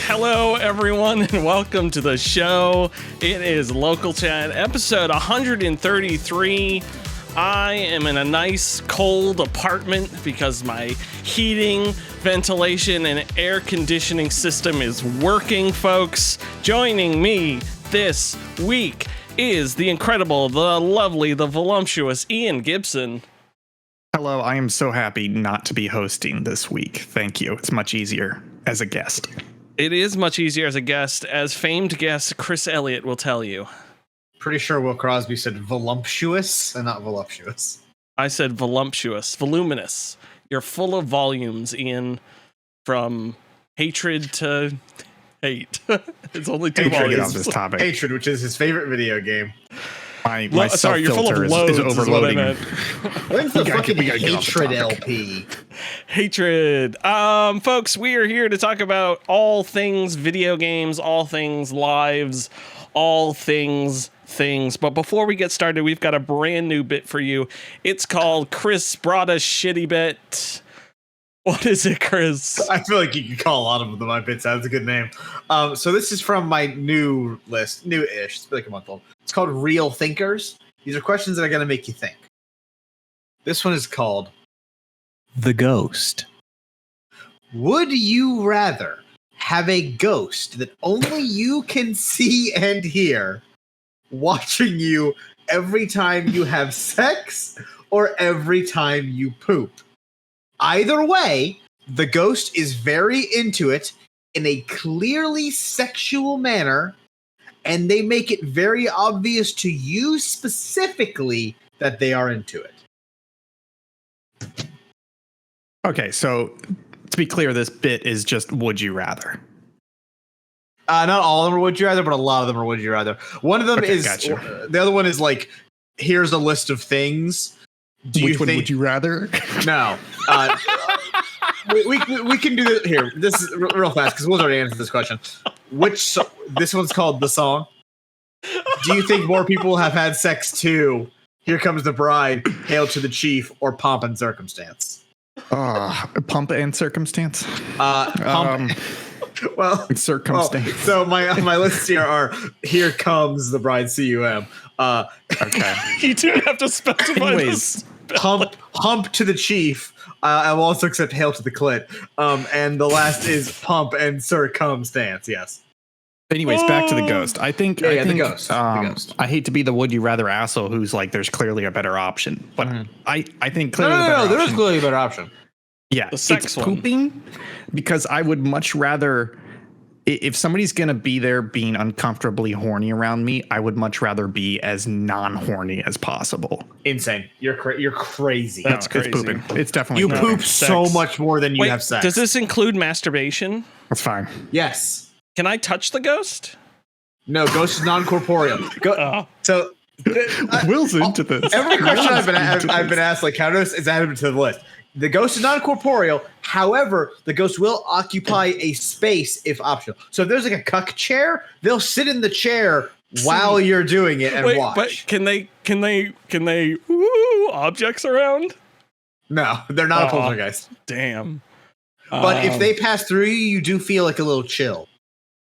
Hello, everyone, and welcome to the show. It is Local Chat, episode 133. I am in a nice, cold apartment because my heating, ventilation, and air conditioning system is working, folks. Joining me this week is the incredible, the lovely, the voluptuous Ian Gibson. Hello, I am so happy not to be hosting this week. Thank you. It's much easier as a guest. It is much easier as a guest, as famed guest Chris Elliott will tell you. Pretty sure Will Crosby said voluptuous and not voluptuous. I said voluptuous, voluminous. You're full of volumes, Ian, from hatred to hate. It's only two volumes. On this topic. Hatred, which is his favorite video game. My self-filter is overloading. When's the fucking hatred LP? Hatred. Folks, we are here to talk about all things video games, all things lives, all things. But before we get started, we've got a brand new bit for you. It's called Chris Brought a Shitty Bit. What is it, Chris? I feel like you can call a lot of them my bits. That's a good name. So this is from my new list, new-ish. It's like a month old. It's called Real Thinkers. These are questions that are going to make you think. This one is called The Ghost. Would you rather have a ghost that only you can see and hear watching you every time you have sex or every time you poop? Either way, the ghost is very into it in a clearly sexual manner, and they make it very obvious to you specifically that they are into it. Okay, so to be clear, this bit is just would you rather. Not all of them are would you rather, but a lot of them are would you rather. One of them is gotcha. The other one is like, here's a list of things. Which one would you rather? No. We can do this here. This is real fast because Will's already answered this question. This one's called The Song. Do you think more people have had sex to Here Comes the Bride, Hail to the Chief, or Pomp and Circumstance? Pump and Circumstance? Well, circumstance. So my lists here are Here Comes the Bride, CUM. Okay. You do have to specify Anyways, this. Hump to the Chief. I will also accept Hail to the Clit. And the last is Pump and Circumstance. Yes. Anyways, back to the ghost. I think the ghost. The ghost. I hate to be the would you rather asshole who's like, there's clearly a better option, but I think clearly No, there is clearly a better option. Yeah, the sex it's one. Pooping, because I would much rather, if somebody's gonna be there being uncomfortably horny around me, I would much rather be as non-horny as possible. Insane. You're crazy. That's crazy. It's pooping. It's definitely You pooping. poop so much more than you Wait, have sex. does this include masturbation? That's fine. Yes. Can I touch the ghost? No, ghost is non-corporeal. So Will's into this. every question I've been asked, like counter is added to the list. The ghost is non-corporeal. However, the ghost will occupy a space if optional. So if there's like a cuck chair, they'll sit in the chair while you're doing it and watch. But can they objects around? No, they're not a poltergeist. Damn. But if they pass through you, you do feel like a little chill.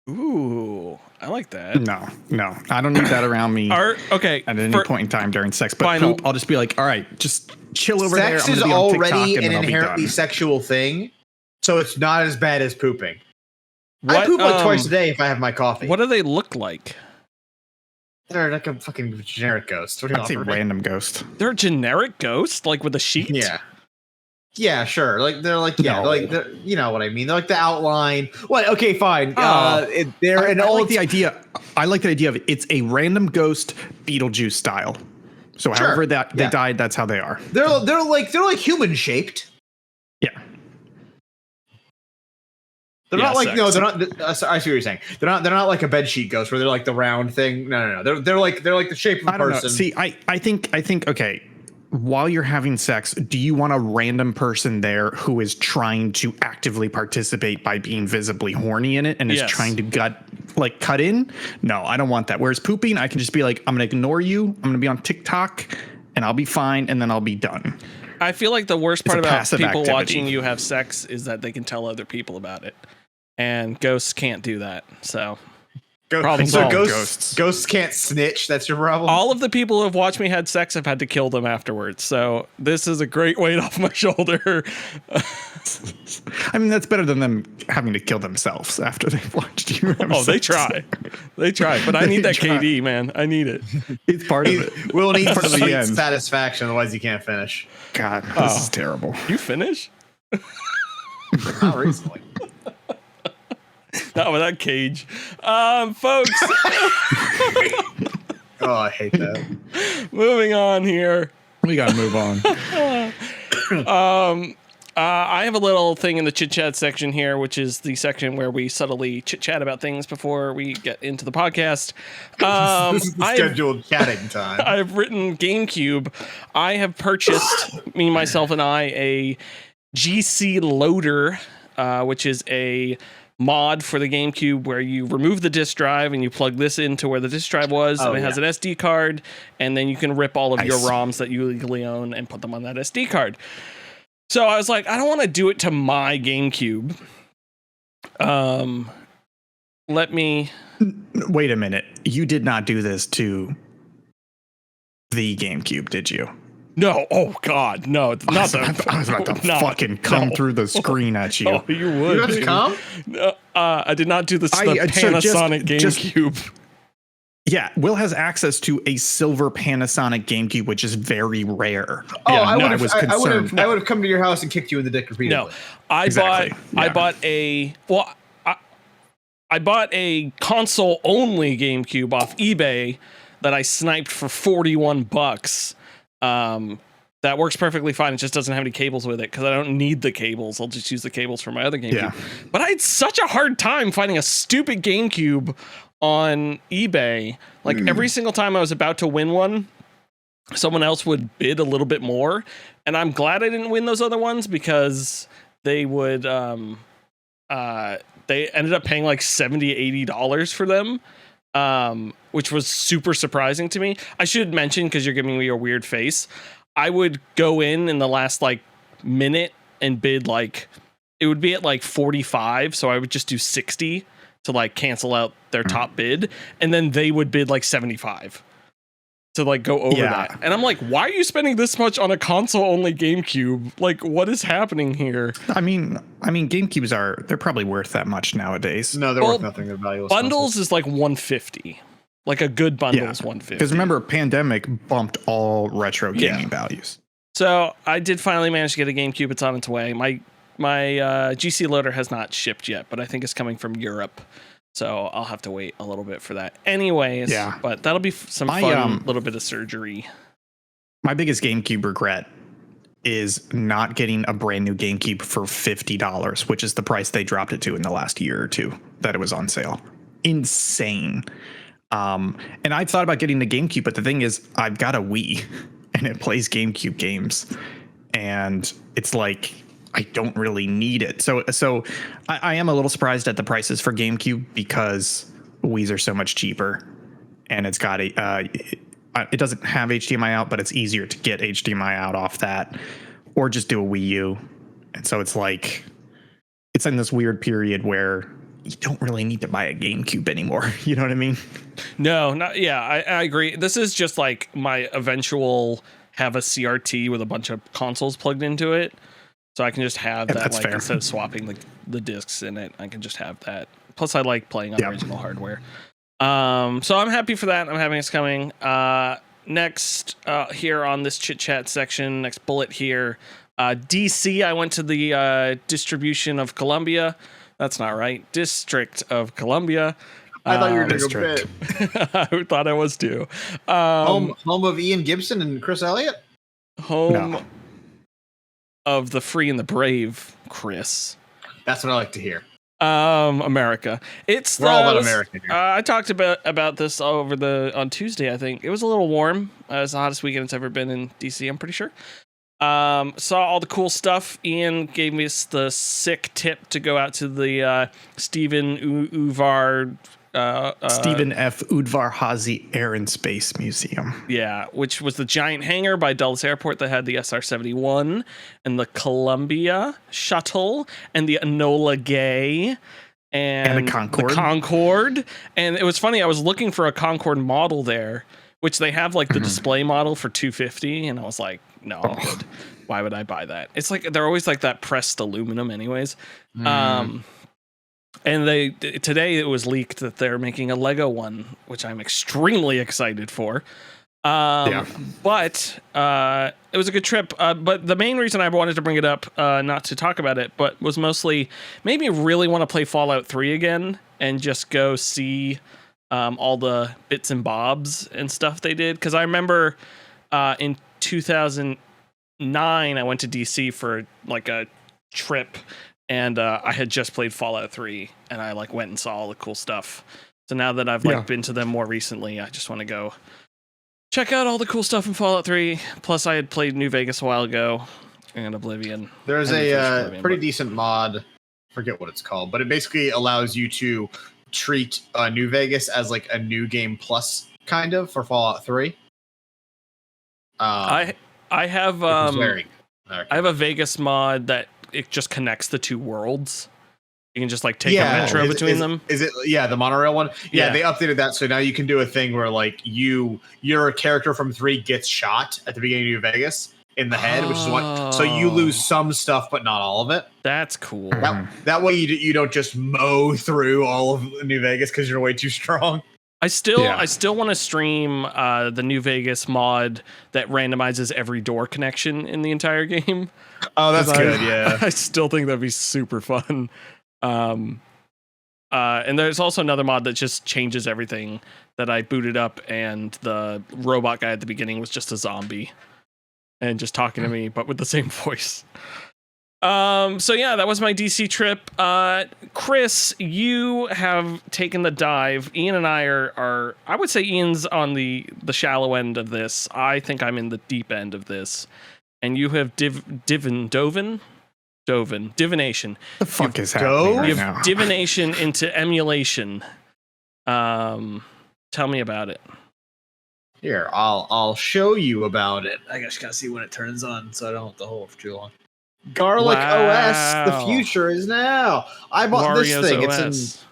Ooh, I like that. No, I don't need that around me Okay. at any point in time during sex. But Final. poop, I'll just be like, all right, just chill over there. Sex I'm is gonna be on TikTok, already and an then I'll be inherently done. sexual thing, so it's not as bad as pooping. I What, poop like twice a day if I have my coffee. What do they look like? They're like a fucking generic ghost. What do you I'd say want from me? random ghost. They're a generic ghost, like with a sheet? Yeah, sure. Like they're like No. you know what I mean. They're like the outline. What? Okay, fine. Oh. They're an I old like the idea. I like the idea of it. It's a random ghost Beetlejuice style. So Sure. however they Yeah. died, that's how they are. They're like human shaped. Yeah. They're not like sex. no, they're not. I see what you're saying. They're not like a bedsheet ghost where they're like the round thing. No. They're like the shape of a I don't person. know. See, I think okay. While you're having sex, do you want a random person there who is trying to actively participate by being visibly horny in it and Yes. is trying to cut in? No, I don't want that. Whereas pooping, I can just be like, I'm going to ignore you. I'm going to be on TikTok and I'll be fine. And then I'll be done. I feel like the worst part a about passive people activity. watching you have sex is that they can tell other people about it. and ghosts can't do that. So Go, Problem so solved. ghosts can't snitch. That's your problem. all of the people who have watched me had sex have had to kill them afterwards. So this is a great weight off my shoulder. I mean, that's better than them having to kill themselves after they've watched you. have Oh, they sex. try. They try. But I need that try. KD, man. I need it. It's part of it. We'll need Part of the sweet end. satisfaction, otherwise you can't finish. God, this is terrible. You finish? Not recently. Not with that cage. Folks, Oh, I hate that. moving on here. We gotta move on. I have a little thing in the chit chat section here, which is the section where we subtly chit chat about things before we get into the podcast. This is the scheduled chatting time. I've written GameCube. I have purchased, me, myself, and I, a GC Loader, which is a mod for the GameCube where you remove the disk drive and you plug this into where the disk drive was, and it has an SD card, and then you can rip all of your ROMs that you legally own and put them on that SD card. So I was like, I don't want to do it to my GameCube. Let me... Wait a minute. You did not do this to the GameCube, did you? No, oh God, no, not I was about to fucking come through the screen at you. Oh, you would. You have to dude. come? I did not do the So Panasonic GameCube. Yeah, Will has access to a silver Panasonic GameCube, which is very rare. Oh, Yeah, I no, would have. was I would concerned. have. I would have come to your house and kicked you in the dick repeatedly. No, I Exactly, bought yeah. I bought a console only GameCube off eBay that I sniped for $41. That works perfectly fine. It just doesn't have any cables with it because I don't need the cables. I'll just use the cables for my other GameCube. Yeah. But I had such a hard time finding a stupid GameCube on eBay. Like every single time I was about to win one, someone else would bid a little bit more. And I'm glad I didn't win those other ones because they would they ended up paying like $70-$80 for them. Which was super surprising to me. I should mention, because you're giving me a weird face, I would go in the last like minute and bid like, it would be at like 45. So I would just do 60 to like cancel out their top bid. And then they would bid like 75 to like go over that. And I'm like, why are you spending this much on a console only GameCube? Like, what is happening here? I mean, GameCubes they're probably worth that much nowadays. No, they're worth nothing. They're valueless. Bundles is like 150. Like a good bundle is 150. Because remember, pandemic bumped all retro gaming values. So I did finally manage to get a GameCube. It's on its way. My GC Loader has not shipped yet, but I think it's coming from Europe. So I'll have to wait a little bit for that. Anyways, but that'll be some fun little bit of surgery. My biggest GameCube regret is not getting a brand new GameCube for $50, which is the price they dropped it to in the last year or two that it was on sale. Insane. And I thought about getting the GameCube, but the thing is, I've got a Wii and it plays GameCube games, and it's like I don't really need it. So I am a little surprised at the prices for GameCube because Wii's are so much cheaper, and it's got it doesn't have HDMI out, but it's easier to get HDMI out off that, or just do a Wii U. And so it's like it's in this weird period where you don't really need to buy a GameCube anymore. You know what I mean? No, not I agree. This is just like my eventual have a CRT with a bunch of consoles plugged into it. So I can just have that, that's like, fair. instead of swapping the discs in it, I can just have that. Plus, I like playing on original hardware. So I'm happy for that. I'm happy it's coming. Next, here on this chit chat section, next bullet here, DC. I went to the Distribution of Columbia. That's not right. District of Columbia. I thought you were doing a bit. I thought I was too. Home of Ian Gibson and Chris Elliott. Home of the free and the brave, Chris. That's what I like to hear. America. We're all about America here. I talked about this on Tuesday. I think it was a little warm. It's the hottest weekend it's ever been in DC. I'm pretty sure. Saw all the cool stuff. Ian gave me the sick tip to go out to the Stephen Udvar Stephen F. Udvar-Hazy Air and Space Museum. Yeah, which was the giant hangar by Dulles Airport that had the SR-71 and the Columbia shuttle and the Enola Gay. And a Concorde. The Concorde. And it was funny. I was looking for a Concorde model there, which they have like the display model for $250, and I was like, no, I'm good. Why would I buy that? It's like they're always like that pressed aluminum, anyways. And today it was leaked that they're making a Lego one, which I'm extremely excited for. But it was a good trip. But the main reason I wanted to bring it up, not to talk about it, but was mostly maybe really want to play Fallout 3 again and just go see all the bits and bobs and stuff they did. Because I remember in 2009, I went to DC for like a trip, and I had just played Fallout 3, and I like went and saw all the cool stuff. So now that I've like been to them more recently, I just want to go check out all the cool stuff in Fallout 3. Plus, I had played New Vegas a while ago and Oblivion. There's a pretty decent mod, forget what it's called, but it basically allows you to treat New Vegas as like a new game plus kind of for Fallout 3. I have I have a Vegas mod that it just connects the two worlds. You can just like take a metro between them. Is it the monorail one? Yeah, they updated that, so now you can do a thing where like your character from 3 gets shot at the beginning of New Vegas in the head, which is what. So you lose some stuff, but not all of it. That's cool. That way you don't just mow through all of New Vegas because you're way too strong. I still want to stream the New Vegas mod that randomizes every door connection in the entire game. Oh, that's good. I still think that'd be super fun. And there's also another mod that just changes everything that I booted up, and the robot guy at the beginning was just a zombie and just talking to me, but with the same voice. So yeah, that was my DC trip. Chris, you have taken the dive. Ian and I are I would say Ian's on the shallow end of this. I think I'm in the deep end of this. And you have divination. The fuck is happening right now? Divination into emulation. Tell me about it. Here, I'll show you about it. I just gotta see when it turns on, so I don't have to hold it for too long. Garlic OS, the future is now. I bought Mario's this thing. OS.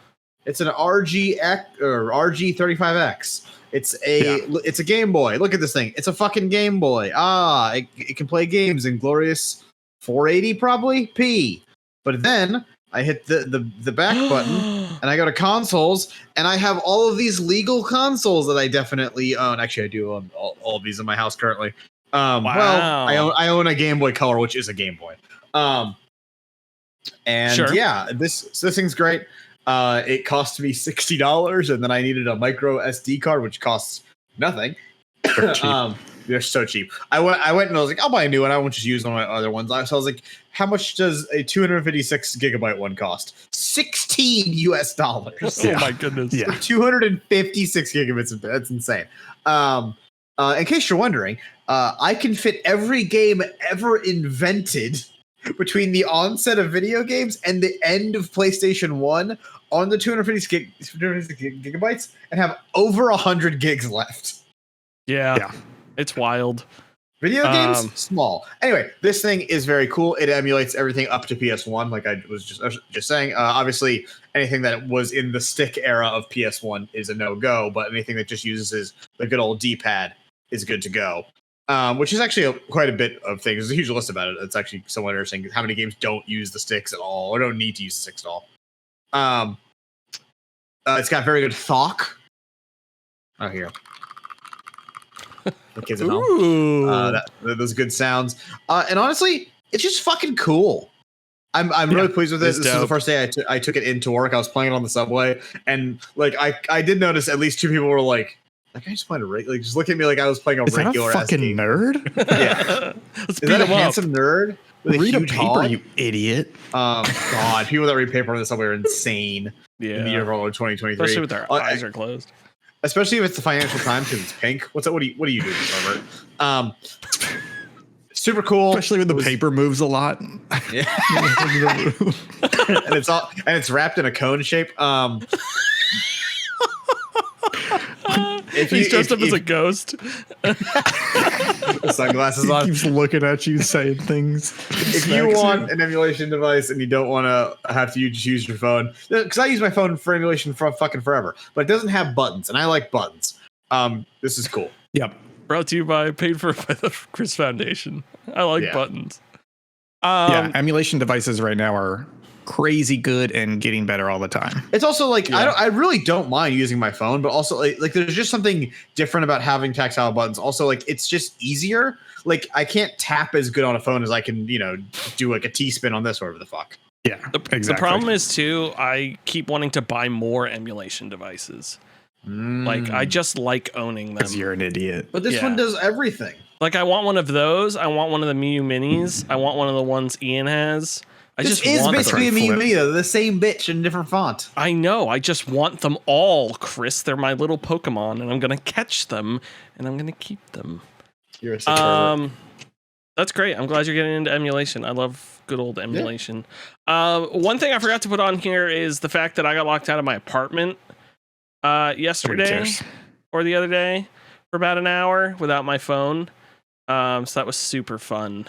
It's an RGX or RG35X. It's a Game Boy. Look at this thing. It's a fucking Game Boy. It can play games in glorious 480 probably p. But then I hit the back button and I go to consoles, and I have all of these legal consoles that I definitely own. Actually, I do own all of these in my house currently. Wow. Well, I own a Game Boy Color, which is a Game Boy. This thing's great. It cost me $60, and then I needed a micro SD card, which costs nothing. They're so cheap. I went and I was like, I'll buy a new one. I won't just use one of my other ones. So I was like, how much does a 256 gigabyte one cost? $16 US. Oh my goodness. Yeah. 256 gigabits. That's insane. In case you're wondering, I can fit every game ever invented between the onset of video games and the end of PlayStation 1 on the 256 gigabytes and have over 100 gigs left. Yeah. It's wild. Video games, small. Anyway, this thing is very cool. It emulates everything up to PS1, like I was just saying. Obviously, anything that was in the stick era of PS1 is a no-go, but anything that just uses the good old D-pad is good to go. Which is actually quite a bit of things. There's a huge list about it. It's actually somewhat interesting how many games don't use the sticks at all or don't need to use the sticks at all. It's got very good thok. Oh, here. The kids at home. Those good sounds. And honestly, it's just fucking cool. I'm really pleased with this. This is the first day I took it into work. I was playing it on the subway, and like I did notice at least 2 people were like I just playing just look at me like I was playing a regular fucking game. Nerd. Yeah, is that a handsome nerd with read a a huge paper, hog? you idiot. God, people that read paper on the subway are insane. Yeah, in the year of 2023, especially with their eyes are closed. Especially if it's the Financial Times because it's pink. What's that? What are you doing, Robert? Super cool. Especially when the paper moves a lot. Yeah. and it's wrapped in a cone shape. He's dressed up as a ghost. Sunglasses He on. keeps looking at you, saying things. If you want an emulation device and you don't want to have to use your phone, because I use my phone for emulation for fucking forever, but it doesn't have buttons, and I like buttons. This is cool. Yep. Brought to you paid for by the Chris Foundation. I like buttons. Yeah, emulation devices right now are crazy good and getting better all the time. It's also like I really don't mind using my phone, but also like there's just something different about having tactile buttons. Also, like it's just easier. Like I can't tap as good on a phone as I can, do like a T-spin on this or whatever the fuck. Yeah, exactly. The problem is too, I keep wanting to buy more emulation devices. Like I just like owning them. Because you're an idiot. But this one does everything. Like I want one of those. I want one of the Miu Minis. I want one of the ones Ian has. This is basically a Miu Mini, though. The same bitch in different font. I know. I just want them all, Chris. They're my little Pokemon, and I'm gonna catch them, and I'm gonna keep them. You're a sick pervert. That's great. I'm glad you're getting into emulation. I love good old emulation. One thing I forgot to put on here is the fact that I got locked out of my apartment yesterday or the other day for about an hour without my phone. So that was super fun.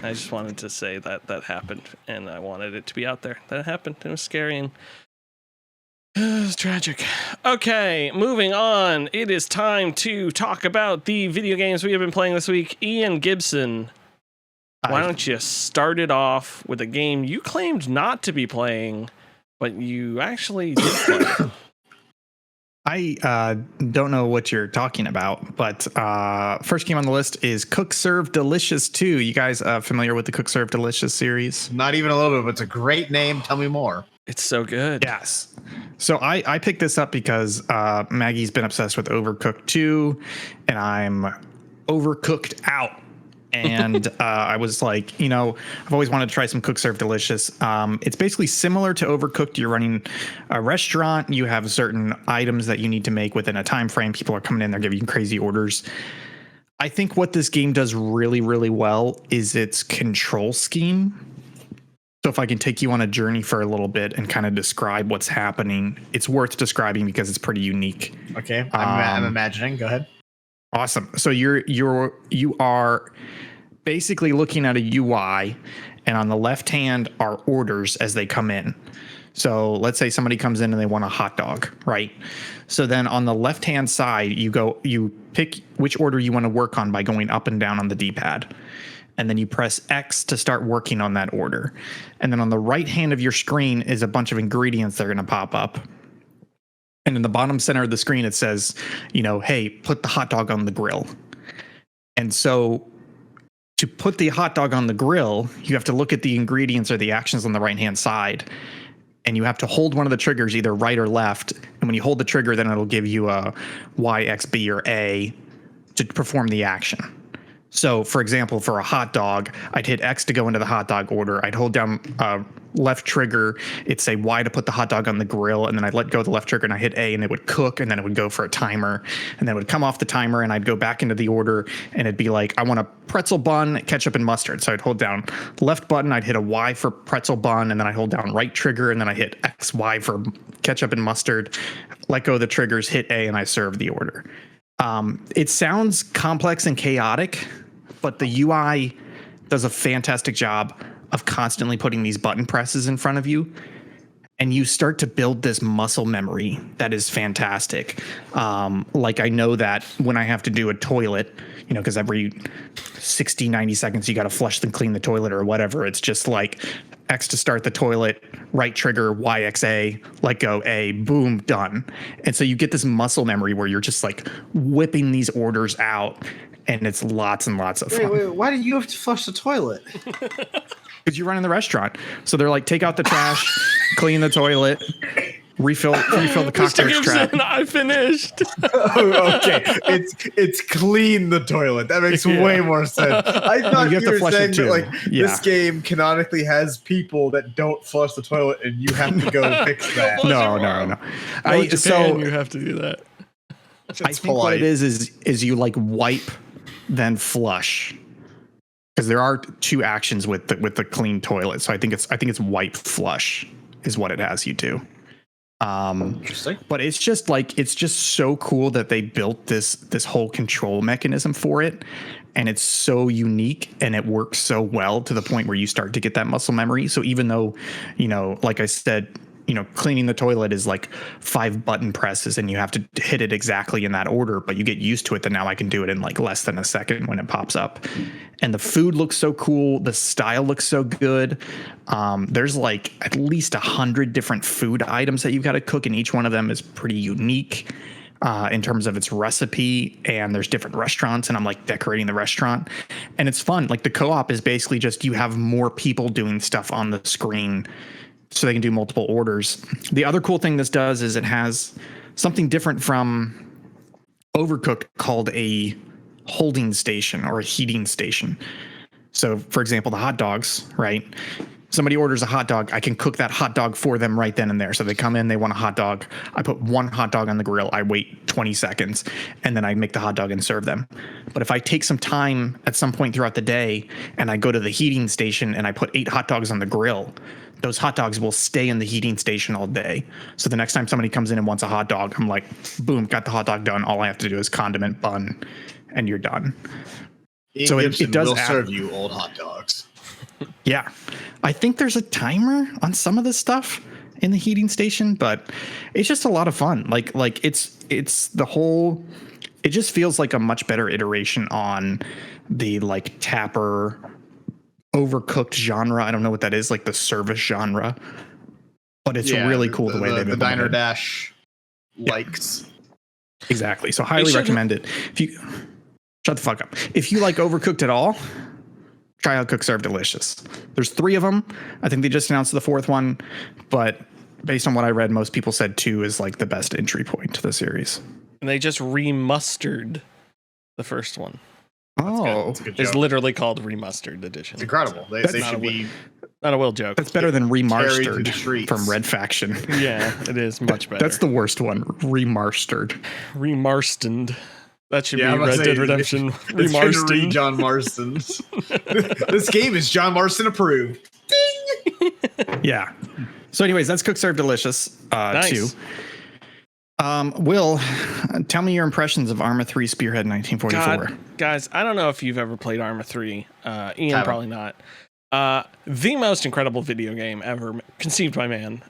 I just wanted to say that happened, and I wanted it to be out there. That happened. It was scary and it was tragic. Okay, moving on. It is time to talk about the video games we have been playing this week. Ian Gibson, why don't you start it off with a game you claimed not to be playing, but you actually did play? I don't know what you're talking about, but first game on the list is Cook Serve Delicious 2. You guys familiar with the Cook Serve Delicious series? Not even a little bit, but it's a great name. Tell me more. It's so good. Yes. So I picked this up because Maggie's been obsessed with Overcooked 2, and I'm overcooked out. And I was like, I've always wanted to try some Cook Serve Delicious. It's basically similar to Overcooked. You're running a restaurant. You have certain items that you need to make within a time frame. People are coming in. They're giving you crazy orders. I think what this game does really, really well is its control scheme. So if I can take you on a journey for a little bit and kind of describe what's happening, it's worth describing because it's pretty unique. Okay, I'm imagining. Go ahead. Awesome. So you are basically looking at a UI, and on the left hand are orders as they come in. So let's say somebody comes in and they want a hot dog, right? So then on the left hand side, you pick which order you want to work on by going up and down on the D-pad. And then you press X to start working on that order. And then on the right hand of your screen is a bunch of ingredients that are going to pop up. And in the bottom center of the screen, it says, hey, put the hot dog on the grill. And so to put the hot dog on the grill, you have to look at the ingredients or the actions on the right-hand side. And you have to hold one of the triggers, either right or left. And when you hold the trigger, then it'll give you a Y, X, B, or A to perform the action. So, for example, for a hot dog, I'd hit X to go into the hot dog order. I'd hold down left trigger. It'd say Y to put the hot dog on the grill. And then I'd let go of the left trigger and I hit A and it would cook. And then it would go for a timer. And then it would come off the timer and I'd go back into the order and it'd be like, I want a pretzel bun, ketchup, and mustard. So I'd hold down left button. I'd hit a Y for pretzel bun. And then I hold down right trigger. And then I hit X, Y for ketchup and mustard. Let go of the triggers, hit A, and I serve the order. It sounds complex and chaotic, but the UI does a fantastic job of constantly putting these button presses in front of you. And you start to build this muscle memory that is fantastic. Like I know that when I have to do a toilet, because every 60, 90 seconds, you got to flush and clean the toilet or whatever. It's just like X to start the toilet, right trigger, YXA, let go, A, boom, done. And so you get this muscle memory where you're just like whipping these orders out. And it's lots and lots of fun. Wait, why did you have to flush the toilet? Because you run in the restaurant. So they're like, take out the trash, clean the toilet, refill the cockroach trap. I finished. Oh, okay, it's clean the toilet. That makes way more sense. I thought you were saying that this game canonically has people that don't flush the toilet, and you have to go fix that. No. You have to do that. I think what it is you like wipe, then flush. Because there are two actions with the clean toilet, so I think it's wipe flush is what it has you do. Interesting. But it's just so cool that they built this whole control mechanism for it, and it's so unique and it works so well to the point where you start to get that muscle memory. So even though, like I said, cleaning the toilet is like 5 button presses and you have to hit it exactly in that order, but you get used to it that now I can do it in like less than a second when it pops up. And the food looks so cool. The style looks so good. There's like at least 100 different food items that you've got to cook, and each one of them is pretty unique in terms of its recipe. And there's different restaurants, and I'm like decorating the restaurant, and it's fun. Like the co-op is basically just you have more people doing stuff on the screen so they can do multiple orders. The other cool thing this does is it has something different from Overcooked called a holding station or a heating station. So, for example, the hot dogs, right? Somebody orders a hot dog, I can cook that hot dog for them right then and there. So they come in, they want a hot dog. I put one hot dog on the grill, I wait 20 seconds, and then I make the hot dog and serve them. But if I take some time at some point throughout the day and I go to the heating station and I put 8 hot dogs on the grill, those hot dogs will stay in the heating station all day. So the next time somebody comes in and wants a hot dog, I'm like, boom, got the hot dog done. All I have to do is condiment, bun, and you're done. So it does serve you old hot dogs. Yeah. I think there's a timer on some of this stuff in the heating station, but it's just a lot of fun. Like it's the whole, it just feels like a much better iteration on the like Tapper Overcooked genre. I don't know what that is, like the service genre, but it's really cool the way they've the Diner Dash likes. Exactly. So highly recommend it. If you shut the fuck up. If you like Overcooked at all, try out Cook Serve Delicious. There's 3 of them. I think they just announced the 4th one, but based on what I read, most people said 2 is like the best entry point to the series. And they just remastered the first one. Oh, it's literally called Remastered Edition. It's incredible. They should be not a Will joke. That's better than Remastered from Red Faction. Yeah, it is much better. That's the worst one. Remastered. Remastered. That should be Red Dead Redemption Remastered. John Marston's. This game is John Marston approved. Ding. Yeah. So, anyways, that's Cook Serve Delicious. Nice. 2. Will, tell me your impressions of Arma 3 Spearhead 1944. God, guys, I don't know if you've ever played Arma 3. Ian, probably not. The most incredible video game ever conceived by man.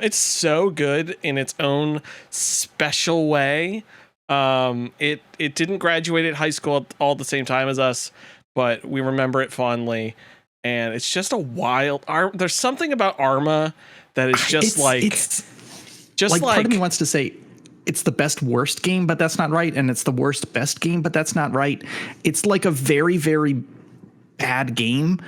It's so good in its own special way. It didn't graduate at high school all at the same time as us, but we remember it fondly. And it's just a wild... There's something about Arma that is just part of me wants to say it's the best worst game, but that's not right. And it's the worst best game, but that's not right. It's like a very, very bad game,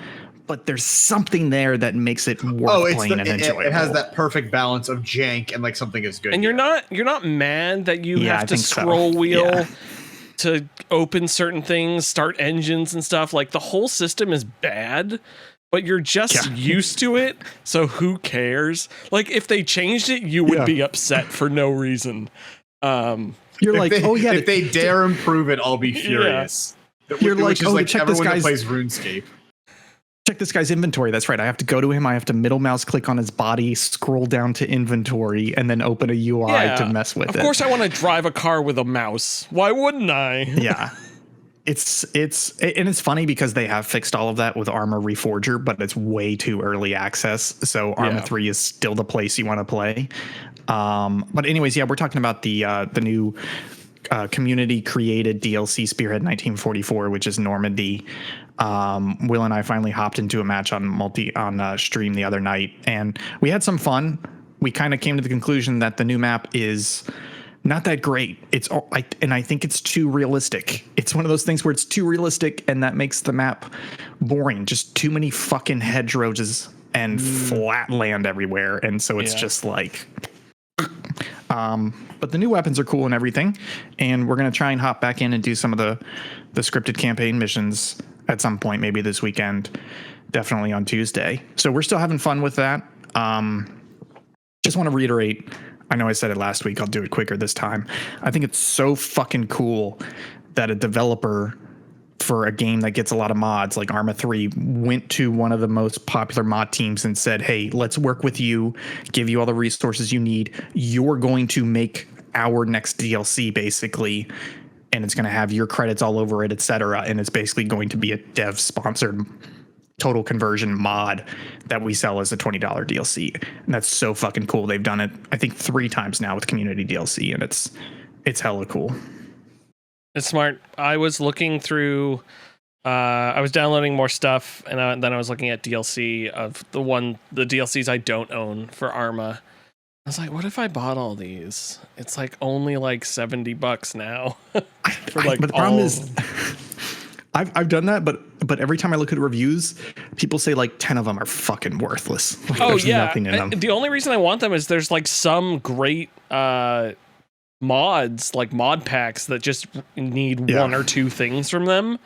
but there's something there that makes it worth playing and enjoyable. It has that perfect balance of jank and like something is good. And you're not mad that you have to scroll wheel to open certain things, start engines and stuff. Like the whole system is bad, but you're just used to it. So who cares? Like if they changed it, you would be upset for no reason. You're like, if they dare improve it, I'll be furious. You're like, check this guy's plays RuneScape. Check this guy's inventory. That's right. I have to go to him. I have to middle mouse click on his body, scroll down to inventory, and then open a UI to mess with it. Of course, I want to drive a car with a mouse. Why wouldn't I? Yeah. It's funny because they have fixed all of that with Arma Reforger, but it's way too early access. So Arma 3 is still the place you want to play. But anyways, we're talking about the new community created DLC Spearhead 1944, which is Normandy. Will and I finally hopped into a match on stream the other night, and we had some fun. We kind of came to the conclusion that the new map is not that great. I think it's too realistic. It's one of those things where it's too realistic, and that makes the map boring. Just too many fucking hedgerows and flat land everywhere, and so it's just like. But the new weapons are cool and everything, and we're gonna try and hop back in and do some of the scripted campaign missions at some point, maybe this weekend, definitely on Tuesday. So we're still having fun with that. Just want to reiterate. I know I said it last week. I'll do it quicker this time. I think it's so fucking cool that a developer for a game that gets a lot of mods like Arma 3 went to one of the most popular mod teams and said, hey, let's work with you, give you all the resources you need. You're going to make our next DLC basically, and it's going to have your credits all over it, etc. And it's basically going to be a dev sponsored total conversion mod that we sell as a $20 DLC. And that's so fucking cool. They've done it, I think, 3 times now with community DLC, and it's hella cool. It's smart. I was looking through, I was downloading more stuff, and then I was looking at DLC of the DLCs I don't own for Arma. I was like, what if I bought all these? It's like only like $70 now. But the problem is, I've done that, but every time I look at reviews, people say like 10 of them are fucking worthless. Like, there's nothing in them. The only reason I want them is there's like some great mods, like mod packs that just need 1 or 2 things from them,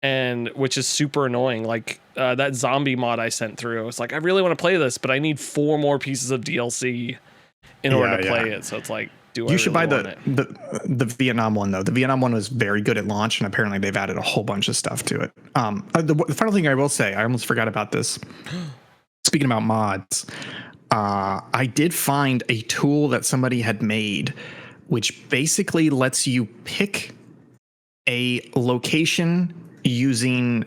and which is super annoying. Like that zombie mod I sent through. It's like, I really want to play this, but I need 4 more pieces of DLC in order to play it. So it's like, you should buy the Vietnam one though. The Vietnam one was very good at launch, and apparently they've added a whole bunch of stuff to it. The final thing I will say, I almost forgot about this. Speaking about mods, I did find a tool that somebody had made, which basically lets you pick a location using,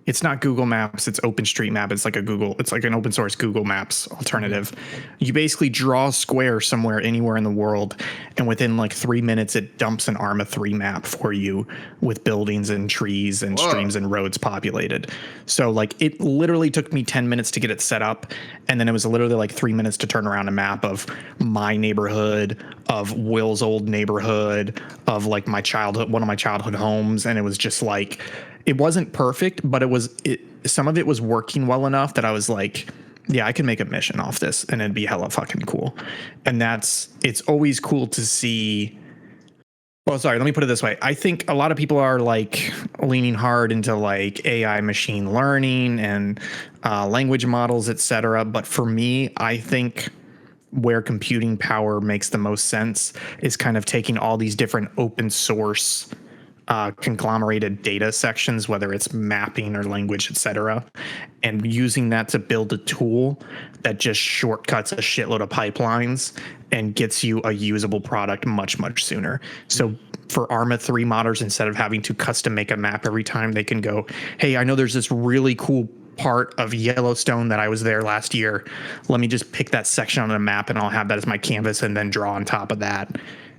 it's not Google Maps, it's OpenStreetMap. It's like an open source Google Maps alternative. You basically draw a square somewhere, anywhere in the world, and within like 3 minutes, it dumps an Arma 3 map for you with buildings and trees and streams and roads populated. So like it literally took me 10 minutes to get it set up. And then it was literally like 3 minutes to turn around a map of my neighborhood, of Will's old neighborhood, of like one of my childhood homes. And it was just like, it wasn't perfect, but some of it was working well enough that I was like, yeah, I can make a mission off this and it'd be hella fucking cool. And it's always cool to see. Well, sorry, let me put it this way. I think a lot of people are like leaning hard into like AI machine learning and language models, etc. But for me, I think where computing power makes the most sense is kind of taking all these different open source conglomerated data sections, whether it's mapping or language, etc., and using that to build a tool that just shortcuts a shitload of pipelines and gets you a usable product much, much sooner. So for Arma 3 modders, instead of having to custom make a map every time, they can go, hey, I know there's this really cool part of Yellowstone that I was there last year. Let me just pick that section on the map and I'll have that as my canvas and then draw on top of that.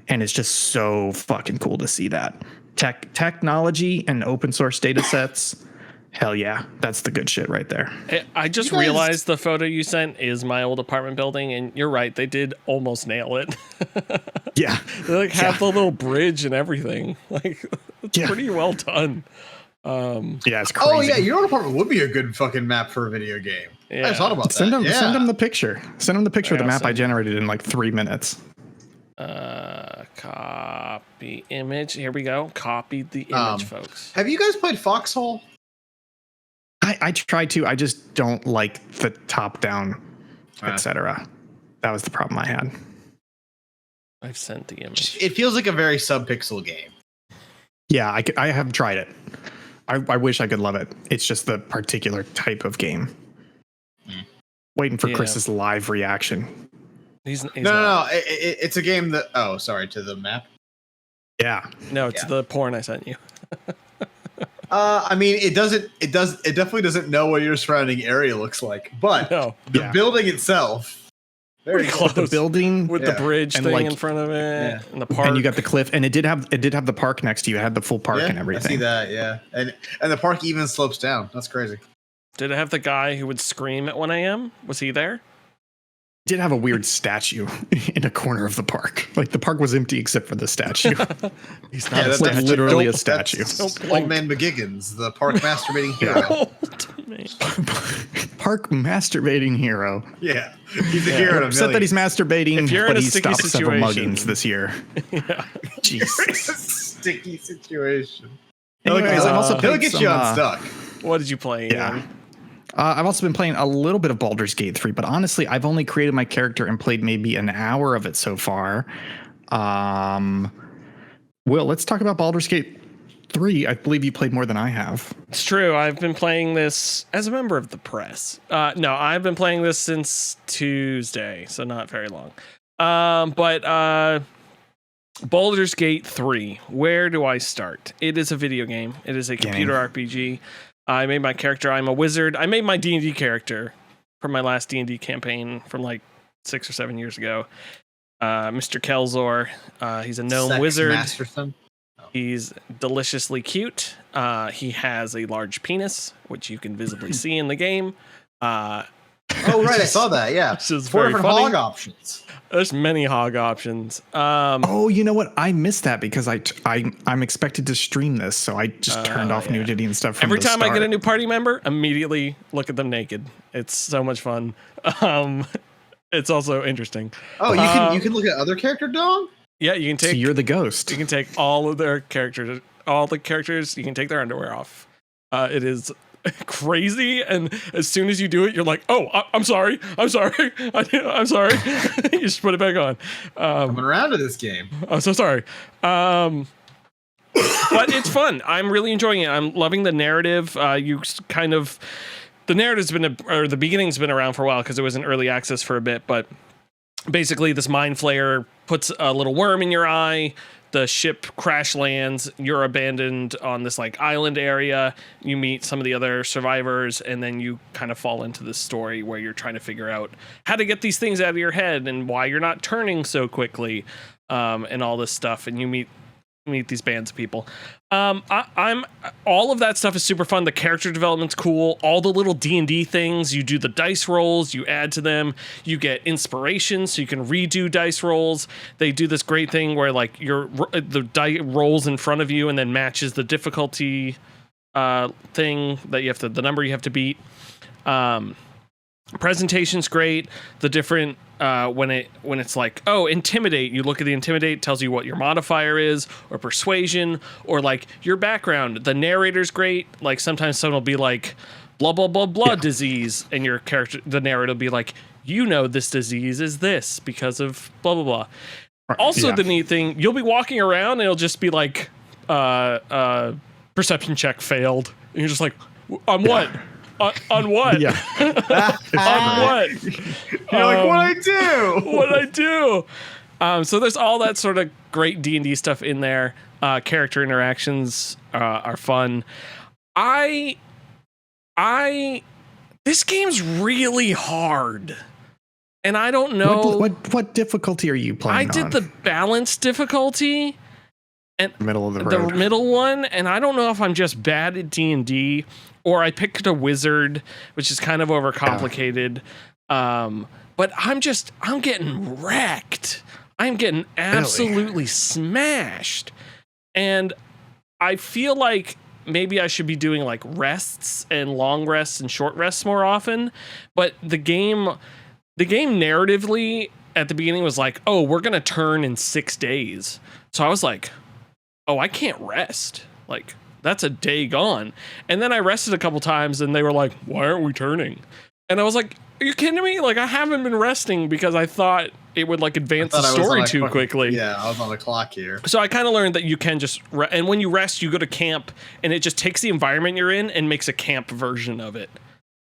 And it's just so fucking cool to see that. Technology and open source data sets, hell yeah, that's the good shit right there. I just realized the photo you sent is my old apartment building, and you're right, they did almost nail it. Yeah, they like have the little bridge and everything. Like it's pretty well done. Yeah, it's crazy. Oh yeah, your old apartment would be a good fucking map for a video game. Yeah. I thought about that. Send them the picture. Send them the picture of the map I generated in like 3 minutes. Copy image. Here we go. Copied the image, folks. Have you guys played Foxhole? I tried to. I just don't like the top down, etc. That was the problem I had. I've sent the image. It feels like a very sub-pixel game. Yeah, I have tried it. I wish I could love it. It's just the particular type of game. Waiting for Chris's live reaction. He's no. It's a game that. Oh, sorry. To the map. Yeah. No, it's the porn I sent you. I mean, it definitely doesn't know what your surrounding area looks like, but the building itself. Very close. The building with the bridge and thing in front of it, and the park, and you got the cliff, and it did have the park next to you. It had the full park and everything. I see that, yeah, and the park even slopes down. That's crazy. Did it have the guy who would scream at 1 a.m.? Was he there? It did have a weird statue in a corner of the park. Like the park was empty except for the statue. He's not that's literally a statue. Old Man McGiggins, the park masturbating hero. Park masturbating hero. Yeah, he's a hero. Upset that he's masturbating, if you're but in a he sticky stopped several muggings this year. Yeah. Jesus. Sticky situation. Anyways, I've also he'll get you unstuck. What did you play? Yeah. I've also been playing a little bit of Baldur's Gate 3, but honestly, I've only created my character and played maybe an hour of it so far. Will, let's talk about Baldur's Gate 3. I believe you played more than I have. It's true. I've been playing this as a member of the press. No, I've been playing this since Tuesday, so not very long. But Baldur's Gate 3. Where do I start? It is a video game. It is a computer RPG. I made my character. I'm a wizard. I made my D&D character from my last D&D campaign from like 6 or 7 years ago. Mr. Kelzor. He's a gnome wizard. Masterson. He's deliciously cute. He has a large penis, which you can visibly see in the game. Oh, right. I saw that. Yeah. This is 4 very different funny. hog options. There's many hog options. Oh, you know what? I missed that because I'm expected to stream this, so I just turned off nudity and stuff. From Every the time I start. get a new party member, immediately look at them naked. It's so much fun. It's also interesting. Oh, you can look at other character dog? Yeah, you can take. So you're the ghost. You can take all of their characters. All the characters. You can take their underwear off. It is crazy, and as soon as you do it, you're like, "Oh, I'm sorry. I'm sorry. I'm sorry." You just put it back on. Coming around to this game. I'm so sorry. But it's fun. I'm really enjoying it. I'm loving the narrative. The narrative's or the beginning's been around for a while because it was in early access for a bit, but basically this mind flayer puts a little worm in your eye. The ship crash lands. You're abandoned on this like island area. You meet some of the other survivors, and then you kind of fall into this story where you're trying to figure out how to get these things out of your head and why you're not turning so quickly, and all this stuff. And you meet these bands of people. I'm all of that stuff is super fun. The character development's cool. All the little D&D things, you do the dice rolls, you add to them, you get inspiration so you can redo dice rolls. They do this great thing where like the die rolls in front of you and then matches the difficulty thing that the number you have to beat. Presentation's great. The different when it's like, oh, intimidate, you look at the intimidate, tells you what your modifier is, or persuasion, or like your background. The narrator's great. Like sometimes someone will be like blah blah blah blah disease, and your character, the narrator, will be like, you know, this disease is this because of blah blah blah. Also, the neat thing, you'll be walking around and it'll just be like perception check failed, and you're just like, on what? On what? Yeah. On what? You're like, what'd I do? What'd I do? So there's all that sort of great D&D stuff in there. Character interactions are fun. This game's really hard. And I don't know. What difficulty are you playing I did on? the balanced difficulty. And middle of the road. The middle one, and I don't know if I'm just bad at D&D or I picked a wizard, which is kind of overcomplicated. But I'm getting wrecked. I'm getting absolutely smashed. And I feel like maybe I should be doing like rests and long rests and short rests more often. But the game narratively at the beginning was like, oh, we're going to turn in 6 days. So I was like, oh, I can't rest. Like, that's a day gone. And then I rested a couple times and they were like, why aren't we turning? And I was like, are you kidding me? Like, I haven't been resting because I thought it would like advance the story too quickly. Yeah, I was on the clock here. So I kind of learned that you can just, and when you rest, you go to camp and it just takes the environment you're in and makes a camp version of it.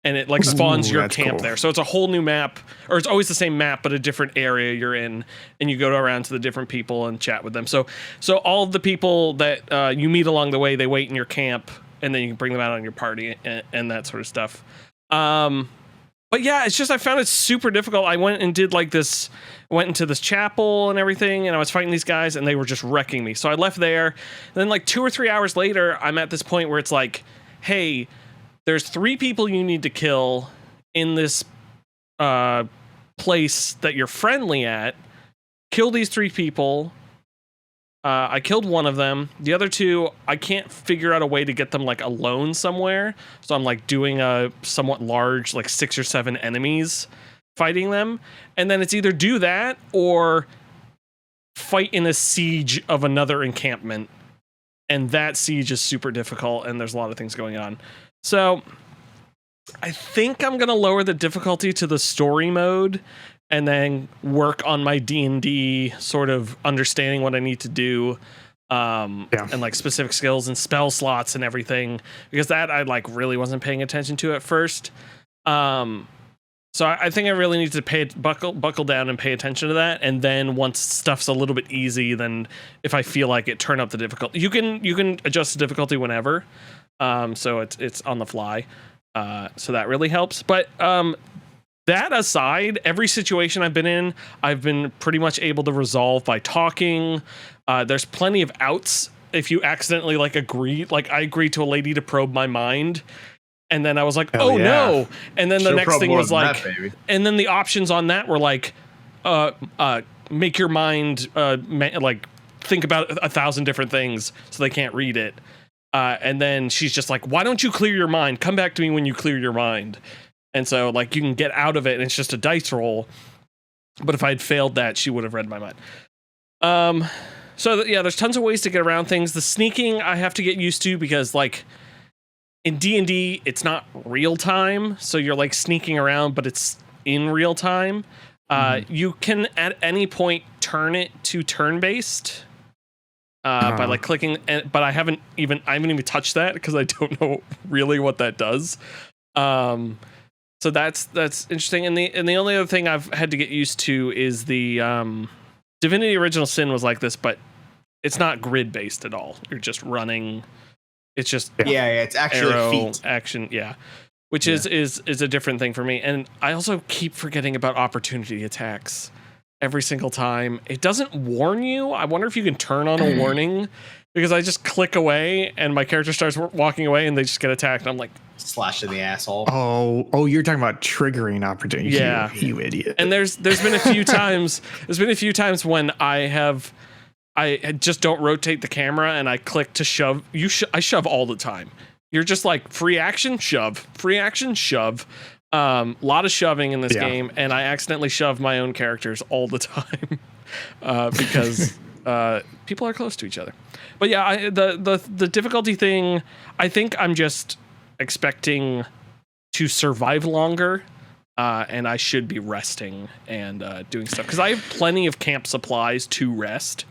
And it like spawns your camp there. So it's a whole new map, or it's always the same map, but a different area you're in. And you go around to the different people and chat with them. So all of the people that you meet along the way, they wait in your camp, and then you can bring them out on your party and that sort of stuff. But yeah, it's just, I found it super difficult. I went into this chapel and everything, and I was fighting these guys, and they were just wrecking me. So I left there. And then like 2 or 3 hours later, I'm at this point where it's like, hey, there's 3 people you need to kill in this place that you're friendly at. Kill these 3 people. I killed one of them. The other 2, I can't figure out a way to get them like alone somewhere. So I'm like doing a somewhat large, like 6 or 7 enemies fighting them. And then it's either do that or fight in a siege of another encampment. And that siege is super difficult, and there's a lot of things going on. So I think I'm going to lower the difficulty to the story mode and then work on my D&D sort of understanding what I need to do and like specific skills and spell slots and everything, because that I like really wasn't paying attention to at first. So I think I really need to buckle down and pay attention to that. And then once stuff's a little bit easy, then if I feel like it, turn up the difficulty. You can adjust the difficulty whenever. So it's on the fly. So that really helps. But that aside, every situation I've been in, I've been pretty much able to resolve by talking. There's plenty of outs if you accidentally like agree. Like I agreed to a lady to probe my mind. And then I was like, oh no. And then the next thing was like, and then the options on that were like, make your mind, like think about 1,000 different things so they can't read it. And then she's just like, why don't you clear your mind? Come back to me when you clear your mind. And so like you can get out of it and it's just a dice roll. But if I had failed that, she would have read my mind. So yeah, there's tons of ways to get around things. The sneaking I have to get used to because like, in D&D, it's not real time, so you're like sneaking around, but it's in real time. You can at any point turn it to turn-based by like clicking, but I haven't even touched that because I don't know really what that does. So that's interesting. And the only other thing I've had to get used to is the Divinity Original Sin was like this, but it's not grid-based at all. You're just running. It's just it's actually arrow feet action, which is a different thing for me. And I also keep forgetting about opportunity attacks every single time. It doesn't warn you. I wonder if you can turn on a warning, because I just click away and my character starts walking away and they just get attacked. And I'm like, slash in the asshole. Oh, you're talking about triggering opportunity. Yeah, you idiot. And there's been a few times. There's been a few times when I just don't rotate the camera and I click to shove. I shove all the time. You're just like free action, shove, free action, shove. Lot of shoving in this game, and I accidentally shove my own characters all the time because people are close to each other. But yeah, the difficulty thing, I think I'm just expecting to survive longer. And I should be resting and doing stuff because I have plenty of camp supplies to rest.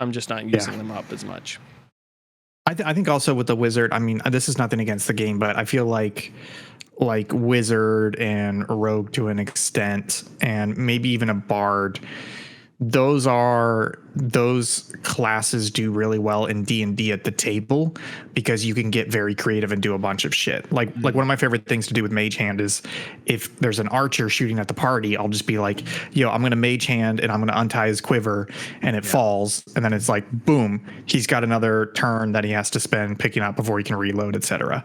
I'm just not using them up as much. I think also with the wizard, I mean, this is nothing against the game, but I feel like wizard and rogue to an extent, and maybe even a bard, those classes do really well in D&D at the table because you can get very creative and do a bunch of shit. Like one of my favorite things to do with Mage Hand is if there's an archer shooting at the party, I'll just be like, yo, I'm going to Mage Hand and I'm going to untie his quiver and it falls. And then it's like, boom, he's got another turn that he has to spend picking up before he can reload, etc.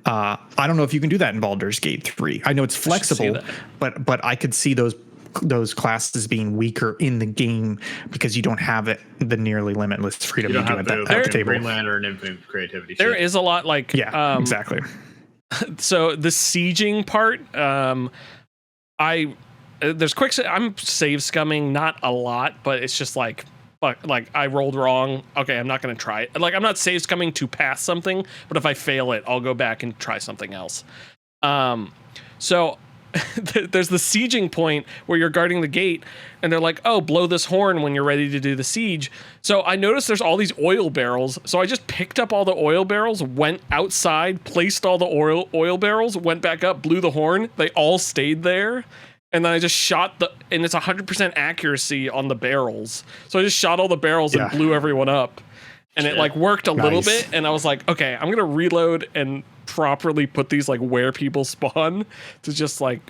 I don't know if you can do that in Baldur's Gate 3. I know it's flexible, but I could see those classes being weaker in the game because you don't have the nearly limitless freedom you do at the table. Green Lantern infinite creativity. There is a lot like exactly. So the sieging part, there's quick. I'm save scumming, not a lot, but it's just like I rolled wrong. Okay, I'm not going to try it. Like I'm not save scumming to pass something, but if I fail it, I'll go back and try something else. So there's the sieging point where you're guarding the gate and they're like, oh, blow this horn when you're ready to do the siege. So I noticed there's all these oil barrels. So I just picked up all the oil barrels, went outside, placed all the oil barrels, went back up, blew the horn. They all stayed there. And then I just shot and it's 100% accuracy on the barrels. So I just shot all the barrels and blew everyone up. And it like worked a little bit. And I was like, okay, I'm going to reload and properly put these like where people spawn to just like,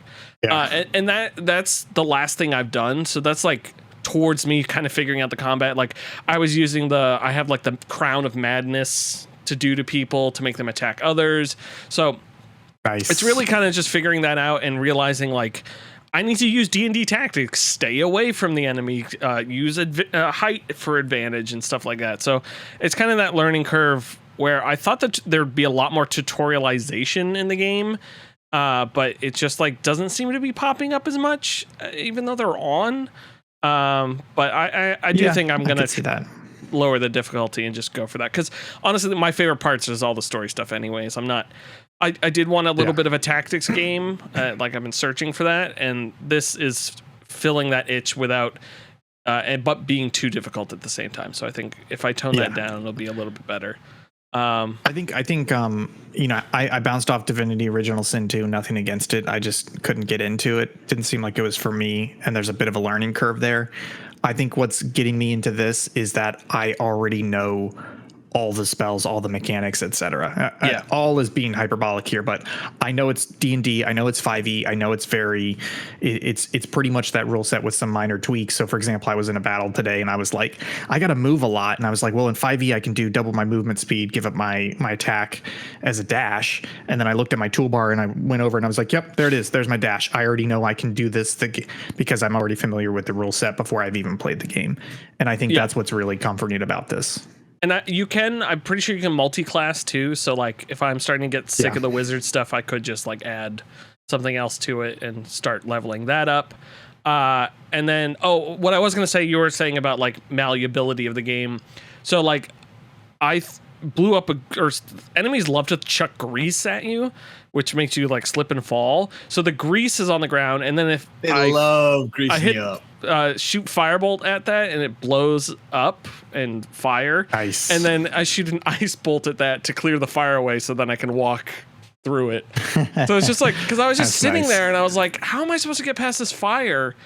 and that's the last thing I've done. So that's like towards me kind of figuring out the combat. Like I was using I have like the Crown of Madness to do to people to make them attack others. So it's really kind of just figuring that out and realizing like, I need to use D&D tactics, stay away from the enemy, use height for advantage and stuff like that. So it's kind of that learning curve where I thought that there'd be a lot more tutorialization in the game, but it just like doesn't seem to be popping up as much, even though they're on. But I do think I'm going to lower the difficulty and just go for that. Because honestly, my favorite parts is all the story stuff anyways. I did want a little bit of a tactics game. Like I've been searching for that, and this is filling that itch without but being too difficult at the same time. So I think if I tone that down, it'll be a little bit better. I think I bounced off Divinity Original Sin 2, nothing against it. I just couldn't get into it. Didn't seem like it was for me, and there's a bit of a learning curve there. I think what's getting me into this is that I already know all the spells, all the mechanics, etc. All is being hyperbolic here, but I know it's D&D. I know it's 5e. I know it's it's pretty much that rule set with some minor tweaks. So, for example, I was in a battle today, and I was like, I got to move a lot, and I was like, well, in 5e, I can do double my movement speed, give up my attack as a dash, and then I looked at my toolbar and I went over and I was like, yep, there it is. There's my dash. I already know I can do this because I'm already familiar with the rule set before I've even played the game, and I think that's what's really comforting about this. And I'm pretty sure you can multi-class too. So like if I'm starting to get sick of the wizard stuff, I could just like add something else to it and start leveling that up. And then, what I was going to say, you were saying about like malleability of the game. So like blew up enemies love to chuck grease at you, which makes you like slip and fall. So the grease is on the ground. And then if I love greasing you up. Shoot firebolt at that and it blows up and fire. Ice. And then I shoot an ice bolt at that to clear the fire away so then I can walk through it. So it's just like, because I was just sitting there and I was like, how am I supposed to get past this fire?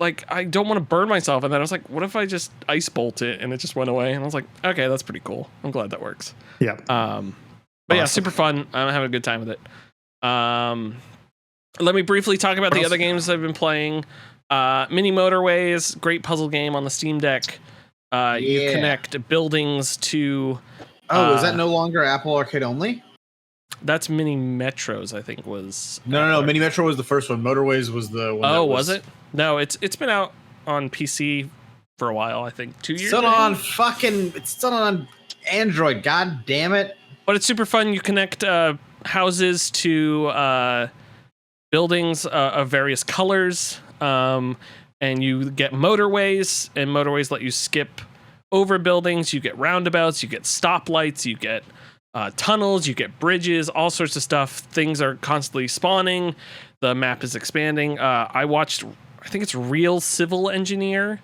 Like, I don't want to burn myself. And then I was like, what if I just ice bolt it? And it just went away. And I was like, okay, that's pretty cool. I'm glad that works. Yeah. But yeah, super fun. I'm having a good time with it. Let me briefly talk about the other games I've been playing. Mini Motorways, great puzzle game on the Steam Deck. You connect buildings to... is that no longer Apple Arcade only? That's Mini Metros, I think was... No. Mini Metro was the first one. Motorways was the one. Oh, was it? No, it's been out on PC for a while, I think. 2 years It's still on Android. God damn it. But it's super fun. You connect houses to buildings of various colors. And you get motorways, and motorways let you skip over buildings. You get roundabouts, you get stoplights, you get tunnels, you get bridges, all sorts of stuff. Things are constantly spawning. The map is expanding. I think it's Real Civil Engineer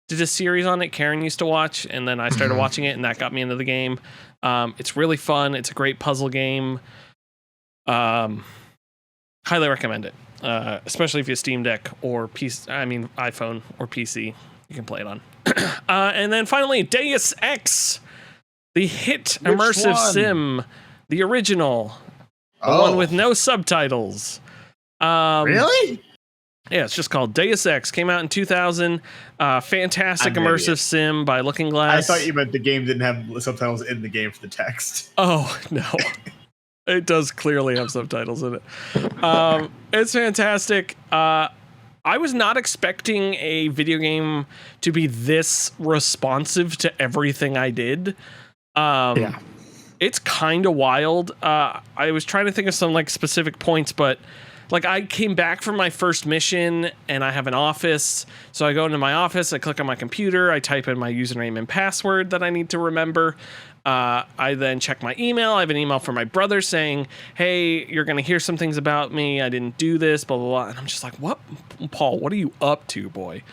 did a series on it. Karen used to watch, and then I started watching it, and that got me into the game. It's really fun. It's a great puzzle game. Highly recommend it. Especially if you have Steam Deck or iPhone or PC, you can play it on. And then finally, Deus Ex, the hit immersive sim, the original, the one with no subtitles. Really? Yeah, it's just called Deus Ex. Came out in 2000. Fantastic immersive sim by Looking Glass. I thought you meant the game didn't have subtitles in the game for the text. Oh, no. It does clearly have subtitles in it. It's fantastic. I was not expecting a video game to be this responsive to everything I did. It's kind of wild. I was trying to think of some like specific points, but like I came back from my first mission and I have an office. So I go into my office, I click on my computer, I type in my username and password that I need to remember. I then check my email. I have an email from my brother saying, hey, you're going to hear some things about me. I didn't do this, blah, blah, blah. And I'm just like, what? Paul, what are you up to, boy?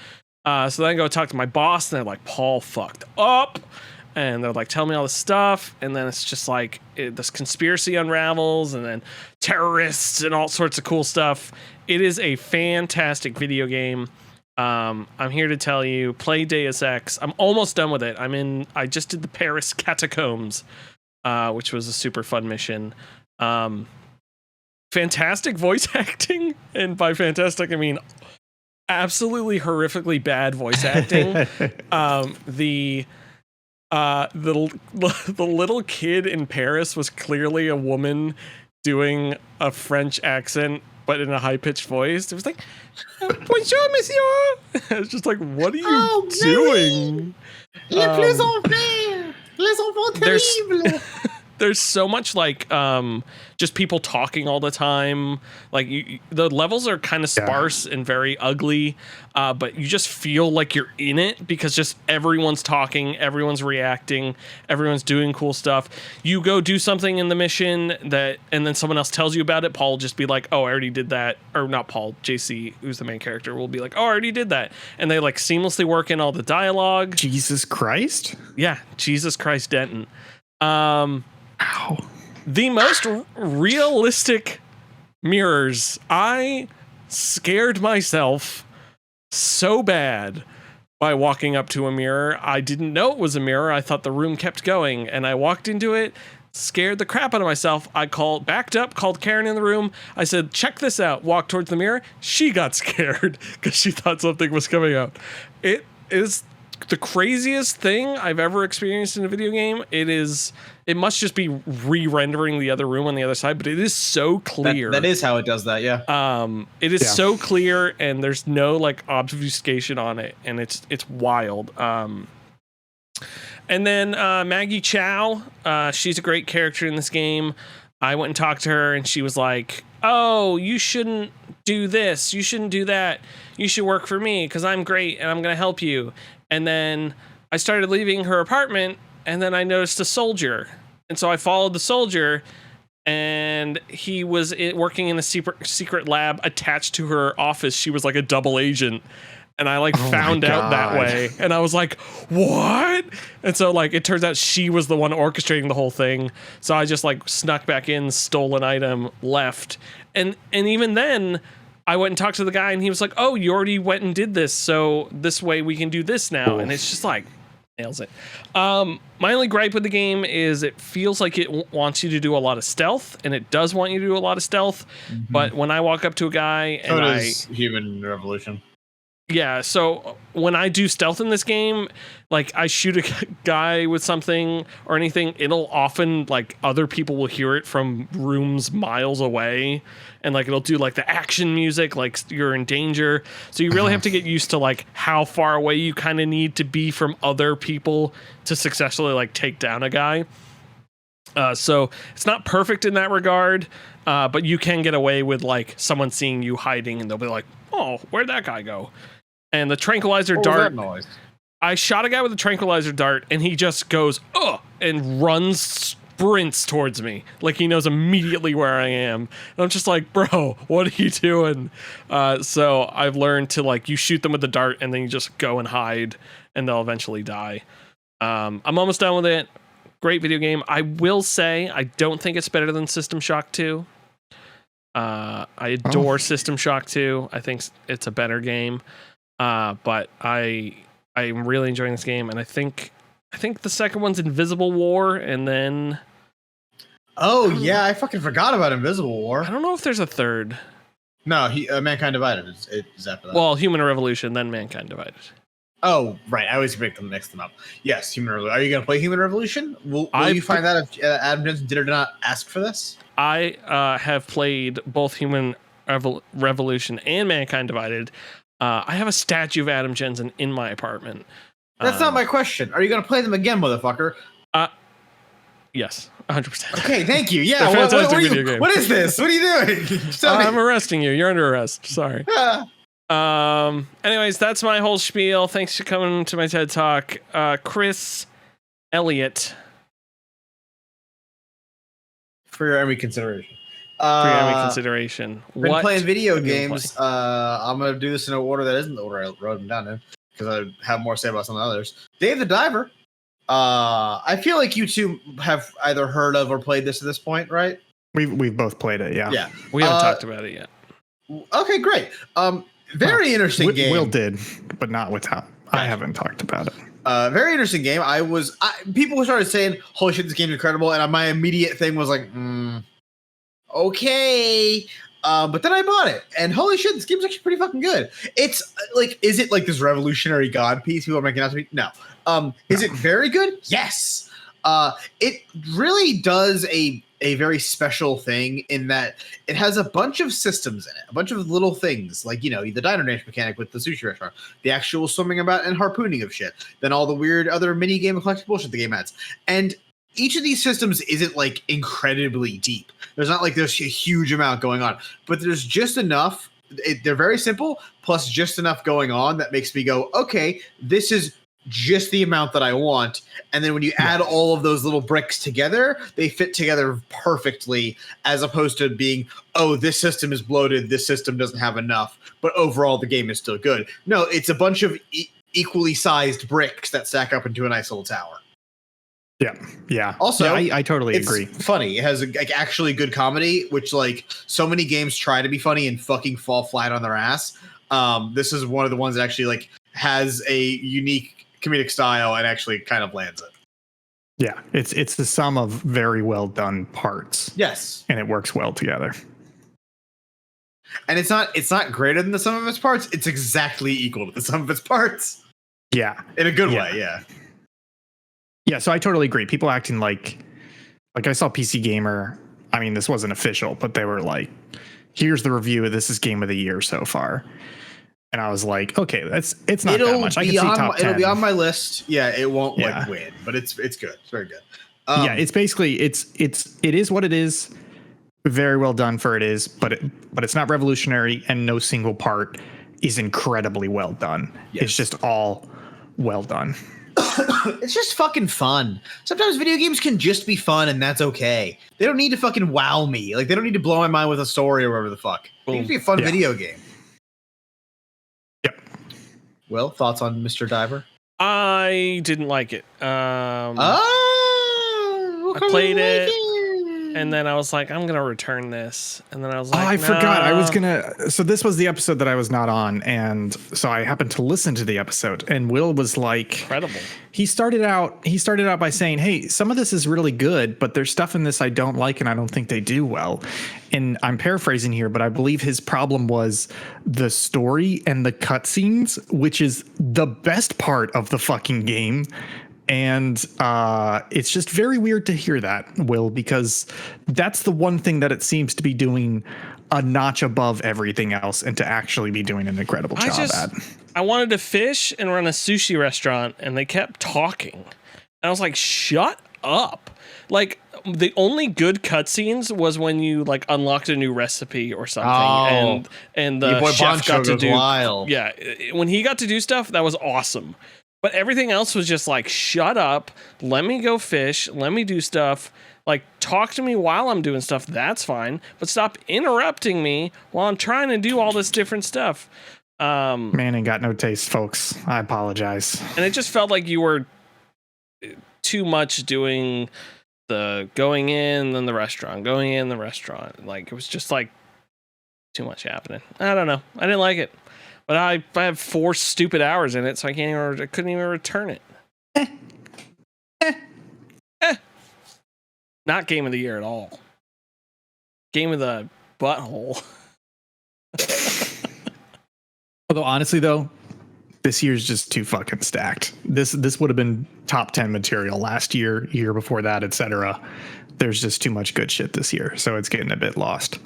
So then I go talk to my boss and they're like, Paul fucked up. And they're like, tell me all this stuff. And then it's just like this conspiracy unravels and then terrorists and all sorts of cool stuff. It is a fantastic video game. I'm here to tell you, play Deus Ex. I'm almost done with it. I just did the Paris catacombs, which was a super fun mission. Fantastic voice acting. And by fantastic, I mean absolutely horrifically bad voice acting. The little kid in Paris was clearly a woman doing a French accent, but in a high-pitched voice. It was like, bonjour, monsieur. It's just like, what are you doing? Les plus enfants terribles. there's so much like just people talking all the time. Like the levels are kind of sparse and very ugly, but you just feel like you're in it because just everyone's talking, everyone's reacting, everyone's doing cool stuff. You go do something in the mission and then someone else tells you about it. Paul will just be like, "Oh, I already did that," or not Paul. JC, who's the main character, will be like, "Oh, I already did that," and they like seamlessly work in all the dialogue. Jesus Christ. Yeah, Jesus Christ Denton. Ow. The most realistic mirrors. I scared myself so bad by walking up to a mirror. I didn't know it was a mirror. I thought the room kept going, and I walked into it, scared the crap out of myself. I backed up, called Karen in the room. I said, "Check this out." Walked towards the mirror. She got scared because she thought something was coming out. It is the craziest thing I've ever experienced in a video game. It must just be re-rendering the other room on the other side, but it is so clear. That is how it does that, yeah. It is so clear, and there's no like obfuscation on it, and it's wild. And then Maggie Chow, she's a great character in this game. I went and talked to her, and she was like, "Oh, you shouldn't do this. You shouldn't do that. You should work for me because I'm great and I'm going to help you." And then I started leaving her apartment, and then I noticed a soldier. And so I followed the soldier, and he was working in a secret lab attached to her office. She was like a double agent. And I like found out that way. And I was like, what? And so like, it turns out she was the one orchestrating the whole thing. So I just like snuck back in, stole an item, left. And even then I went and talked to the guy, and he was like, "Oh, you already went and did this. So this way we can do this now." And it's just like, nails it. My only gripe with the game is it feels like it wants you to do a lot of stealth, and it does want you to do a lot of stealth. But when I walk up to a guy so does Human Revolution. Yeah, so when I do stealth in this game, like I shoot a guy with something or anything, it'll often like other people will hear it from rooms miles away, and like it'll do like the action music, like you're in danger. So you really have to get used to like how far away you kind of need to be from other people to successfully like take down a guy. So it's not perfect in that regard, but you can get away with like someone seeing you hiding, and they'll be like, "Oh, where'd that guy go?" And the tranquilizer dart, I shot a guy with a tranquilizer dart, and he just goes, "Ugh," and sprints towards me. Like he knows immediately where I am. And I'm just like, "Bro, what are you doing?" So I've learned to like, you shoot them with the dart, and then you just go and hide, and they'll eventually die. I'm almost done with it. Great video game. I will say, I don't think it's better than System Shock 2. I adore System Shock 2. I think it's a better game. But I'm really enjoying this game, and I think the second one's Invisible War, and then yeah, I fucking forgot about Invisible War. I don't know if there's a third. No, Mankind Divided is after that. Well, Human Revolution, then Mankind Divided. Oh, right. I always mix them up. Yes, Human Revolution. Are you going to play Human Revolution? Will you find out if Adam Jensen did or did not ask for this? I have played both Human Revolution and Mankind Divided. I have a statue of Adam Jensen in my apartment. That's not my question. Are you going to play them again, motherfucker? Yes, 100%. Okay, thank you. Yeah, what is this? What are you doing? I'm arresting you. You're under arrest. Sorry. Anyways, that's my whole spiel. Thanks for coming to my TED Talk. Chris Elliott. For your Emmy consideration. Been playing video games. I'm gonna do this in an order that isn't the order I wrote them down in, because I have more to say about some of the others. Dave the Diver. I feel like you two have either heard of or played this at this point, right? We've both played it. Yeah. Yeah. We haven't talked about it yet. Okay, great. Very interesting game. Will did, but not with how I haven't talked about it. Very interesting game. People started saying, "Holy shit, this game's incredible," and my immediate thing was like, okay. But then I bought it, and holy shit, this game's actually pretty fucking good. It's like, is it like this revolutionary god piece people are making out to be? No. Is it very good? Yes. It really does a very special thing in that it has a bunch of systems in it, a bunch of little things, like, the diner dash mechanic with the sushi restaurant, the actual swimming about and harpooning of shit, then all the weird other mini game and collectible bullshit the game adds. And each of these systems isn't like incredibly deep. There's a huge amount going on, but there's just enough. They're very simple, plus just enough going on that makes me go, okay, this is just the amount that I want. And then when you add all of those little bricks together, they fit together perfectly, as opposed to being, oh, this system is bloated, this system doesn't have enough, but overall the game is still good. No, it's a bunch of equally sized bricks that stack up into a nice little tower. Yeah. Also, I totally agree. Funny. It has like actually good comedy, which like so many games try to be funny and fucking fall flat on their ass. This is one of the ones that actually like has a unique comedic style and actually kind of lands it. Yeah, it's the sum of very well done parts. Yes, and it works well together. And it's not greater than the sum of its parts. It's exactly equal to the sum of its parts. Yeah, in a good way. Yeah. Yeah, so I totally agree. People acting like I saw PC Gamer. I mean, this wasn't official, but they were like, "Here's the review. This is game of the year so far." And I was like, "Okay, it's not that much. I can see top 10. It'll be on my list. Yeah, it won't like win, but it's good. It's very good. Yeah, it's basically it is what it is. Very well done for it is, but it's not revolutionary, and no single part is incredibly well done. Yes. It's just all well done. It's just fucking fun. Sometimes video games can just be fun, and that's okay. They don't need to fucking wow me. Like, they don't need to blow my mind with a story or whatever the fuck. It can be a fun video game. Yep. Will, thoughts on Mr. Diver? I didn't like it. I played it. And then I was like, I'm going to return this. And then I was like, I forgot. I was going to. So this was the episode that I was not on. And so I happened to listen to the episode. And Will was like, incredible. He started out by saying, hey, some of this is really good, but there's stuff in this I don't like and I don't think they do well. And I'm paraphrasing here, but I believe his problem was the story and the cutscenes, which is the best part of the fucking game. And it's just very weird to hear that, Will, because that's the one thing that it seems to be doing a notch above everything else and to actually be doing an incredible job at. I wanted to fish and run a sushi restaurant, and they kept talking. And I was like, shut up. Like, the only good cutscenes was when you like unlocked a new recipe or something, and the chef got to do wild. Yeah, when he got to do stuff, that was awesome. But everything else was just like, shut up, let me go fish, let me do stuff, like talk to me while I'm doing stuff, that's fine, but stop interrupting me while I'm trying to do all this different stuff. Man ain't got no taste, folks. I apologize. And it just felt like you were too much doing the going in, then the restaurant, going in, the restaurant. Like, it was just like too much happening. I don't know. I didn't like it. But I have 4 stupid hours in it, so I couldn't even return it. Not game of the year at all. Game of the butthole. Although honestly, though, this year's just too fucking stacked. This would have been top 10 material last year, year before that, etc. There's just too much good shit this year, so it's getting a bit lost.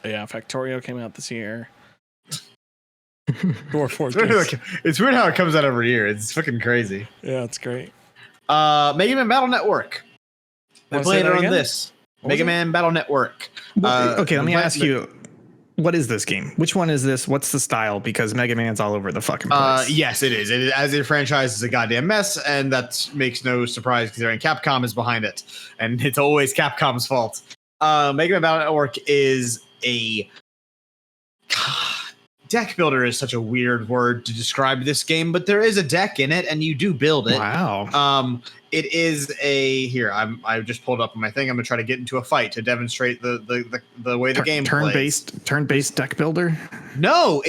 Yeah, Factorio came out this year. It's weird how it comes out every year. It's fucking crazy. Yeah, it's great. Mega Man Battle Network. We're playing it on this. Mega Man Battle Network. Okay, let me ask you, what is this game? Which one is this? What's the style? Because Mega Man's all over the fucking place. Yes, it is. As a franchise, is a goddamn mess, and that makes no surprise considering Capcom is behind it, and it's always Capcom's fault. Mega Man Battle Network is a... Deck builder is such a weird word to describe this game, but there is a deck in it, and you do build it. Wow. It is a I just pulled up my thing. I'm gonna try to get into a fight to demonstrate the way the game plays. Turn-based deck builder. No,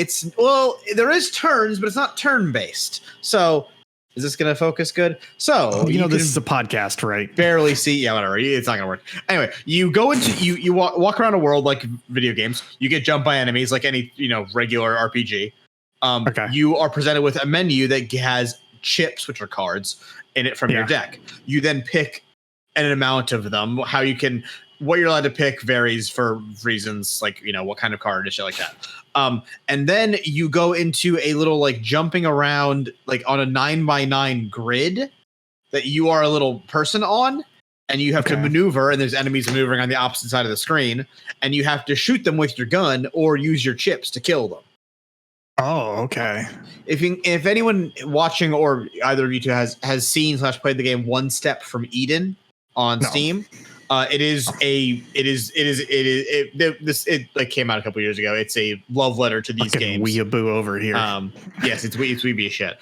there is turns, but it's not turn-based. So is this gonna focus good? So this is a podcast, right? Barely see. Yeah, whatever. It's not gonna work. Anyway, you go into you walk around a world like video games. You get jumped by enemies like any regular RPG. Okay. You are presented with a menu that has chips, which are cards, in it from your deck. You then pick an amount of them. What you're allowed to pick varies for reasons like what kind of card and shit like that. And then you go into a little like jumping around like on a 9x9 grid that you are a little person on, and you have to maneuver, and there's enemies maneuvering on the opposite side of the screen, and you have to shoot them with your gun or use your chips to kill them. Oh, okay. If anyone watching or either of you two has seen / played the game One Step from Eden on Steam, it like came out a couple years ago. It's a love letter to these games. Weeaboo over here. Yes, it's weeby as shit.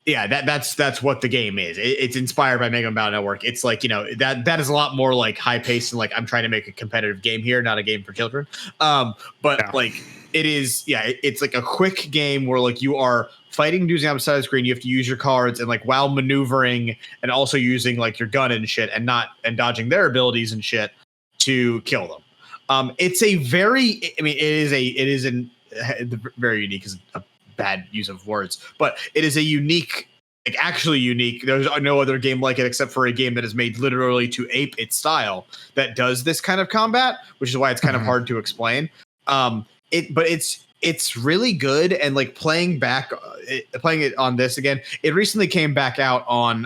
Yeah, that's what the game is. It's inspired by Mega Man Battle Network. It's like, you know, that is a lot more like high paced and like I'm trying to make a competitive game here, not a game for children. Like it is, it's like a quick game where like you are fighting dudes on the side of the screen. You have to use your cards and like while maneuvering and also using like your gun and shit and dodging their abilities and shit to kill them. It's a very, I mean, it is very unique is a bad use of words, but it is a unique, like actually unique. There's no other game like it except for a game that is made literally to ape its style that does this kind of combat, which is why it's kind of hard to explain. But it's really good, and like playing it on this again. It recently came back out on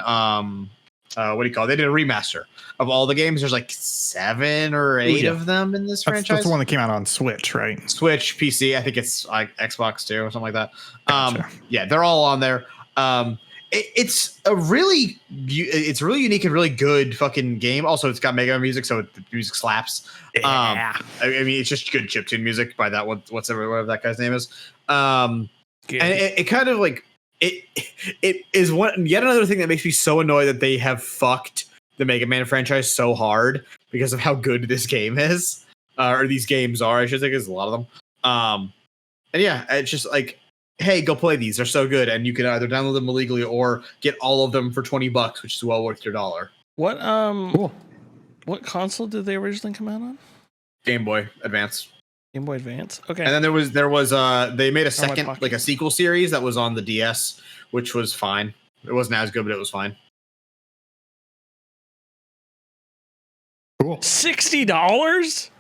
what do you call it? They did a remaster of all the games. There's like 7 or 8 of them in this franchise. That's the one that came out on Switch, right? Switch, PC. I think it's like Xbox too or something like that. Gotcha. Yeah, they're all on there. It's really unique and really good fucking game. Also, it's got Mega Man music, so the music slaps. Yeah. I mean, it's just good chiptune music by that one, whatever that guy's name is. And it kind of like it is yet another thing that makes me so annoyed that they have fucked the Mega Man franchise so hard because of how good this game is, or these games are. I should say, there's a lot of them. And yeah, it's just like, hey, go play these. They're so good, and you can either download them illegally or get all of them for $20, which is well worth your $1. What Cool. What console did they originally come out on? Game Boy Advance. Game Boy Advance. Okay. And then there was they made a second, like a sequel series that was on the DS, which was fine. It wasn't as good, but it was fine. Cool. $60?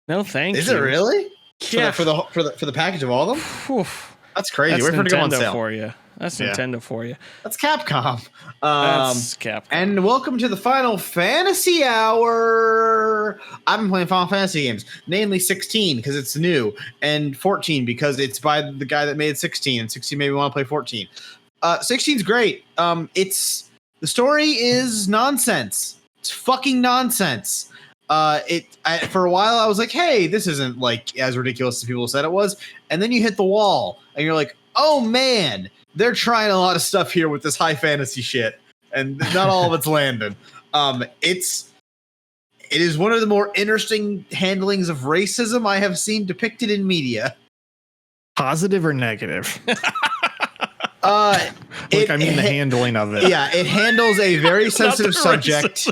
No, thank you. Is it really? Yeah. For the package of all of them? Oof. That's crazy. That's Wait for it to go on Nintendo sale. for you. That's Nintendo for you. That's Capcom. That's Capcom. And welcome to the Final Fantasy Hour. I've been playing Final Fantasy games, namely 16 because it's new, and 14 because it's by the guy that made 16, and 16 made me want to play 14. 16's great. The story is nonsense. It's fucking nonsense. For a while I was like, hey, this isn't like as ridiculous as people said it was, and then you hit the wall and you're like, oh man, they're trying a lot of stuff here with this high fantasy shit, and not all of it's landing. It is one of the more interesting handlings of racism I have seen depicted in media. Positive or negative? The handling of it. Yeah, it handles a very sensitive subject.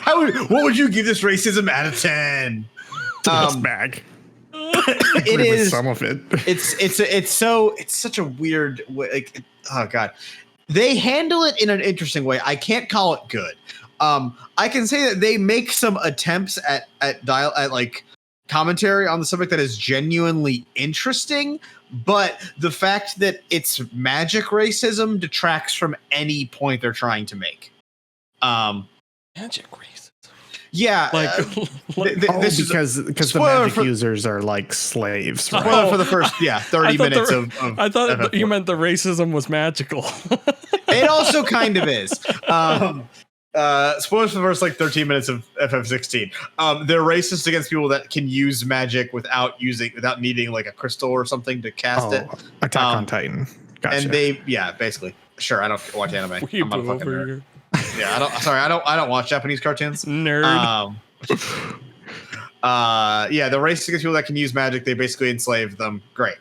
What would you give this racism out of 10? Bag. It is some of it. It's such a weird way. Like, oh god, they handle it in an interesting way. I can't call it good. I can say that they make some attempts at like commentary on the subject that is genuinely interesting, but the fact that it's magic racism detracts from any point they're trying to make. Magic racism. Yeah, because the magic users are like slaves. Right? Spoiler for the first 30 minutes of I thought FF4. you meant the racism was magical. It also kind of is. Spoilers for the first like 13 minutes of FF16. They're racist against people that can use magic without needing like a crystal or something to cast it. Attack on Titan. Gotcha. And they basically. Sure, I don't watch anime. I'm not a fucking nerd. Yeah, I don't watch Japanese cartoons. Nerd. The racist against people that can use magic, they basically enslave them. Great.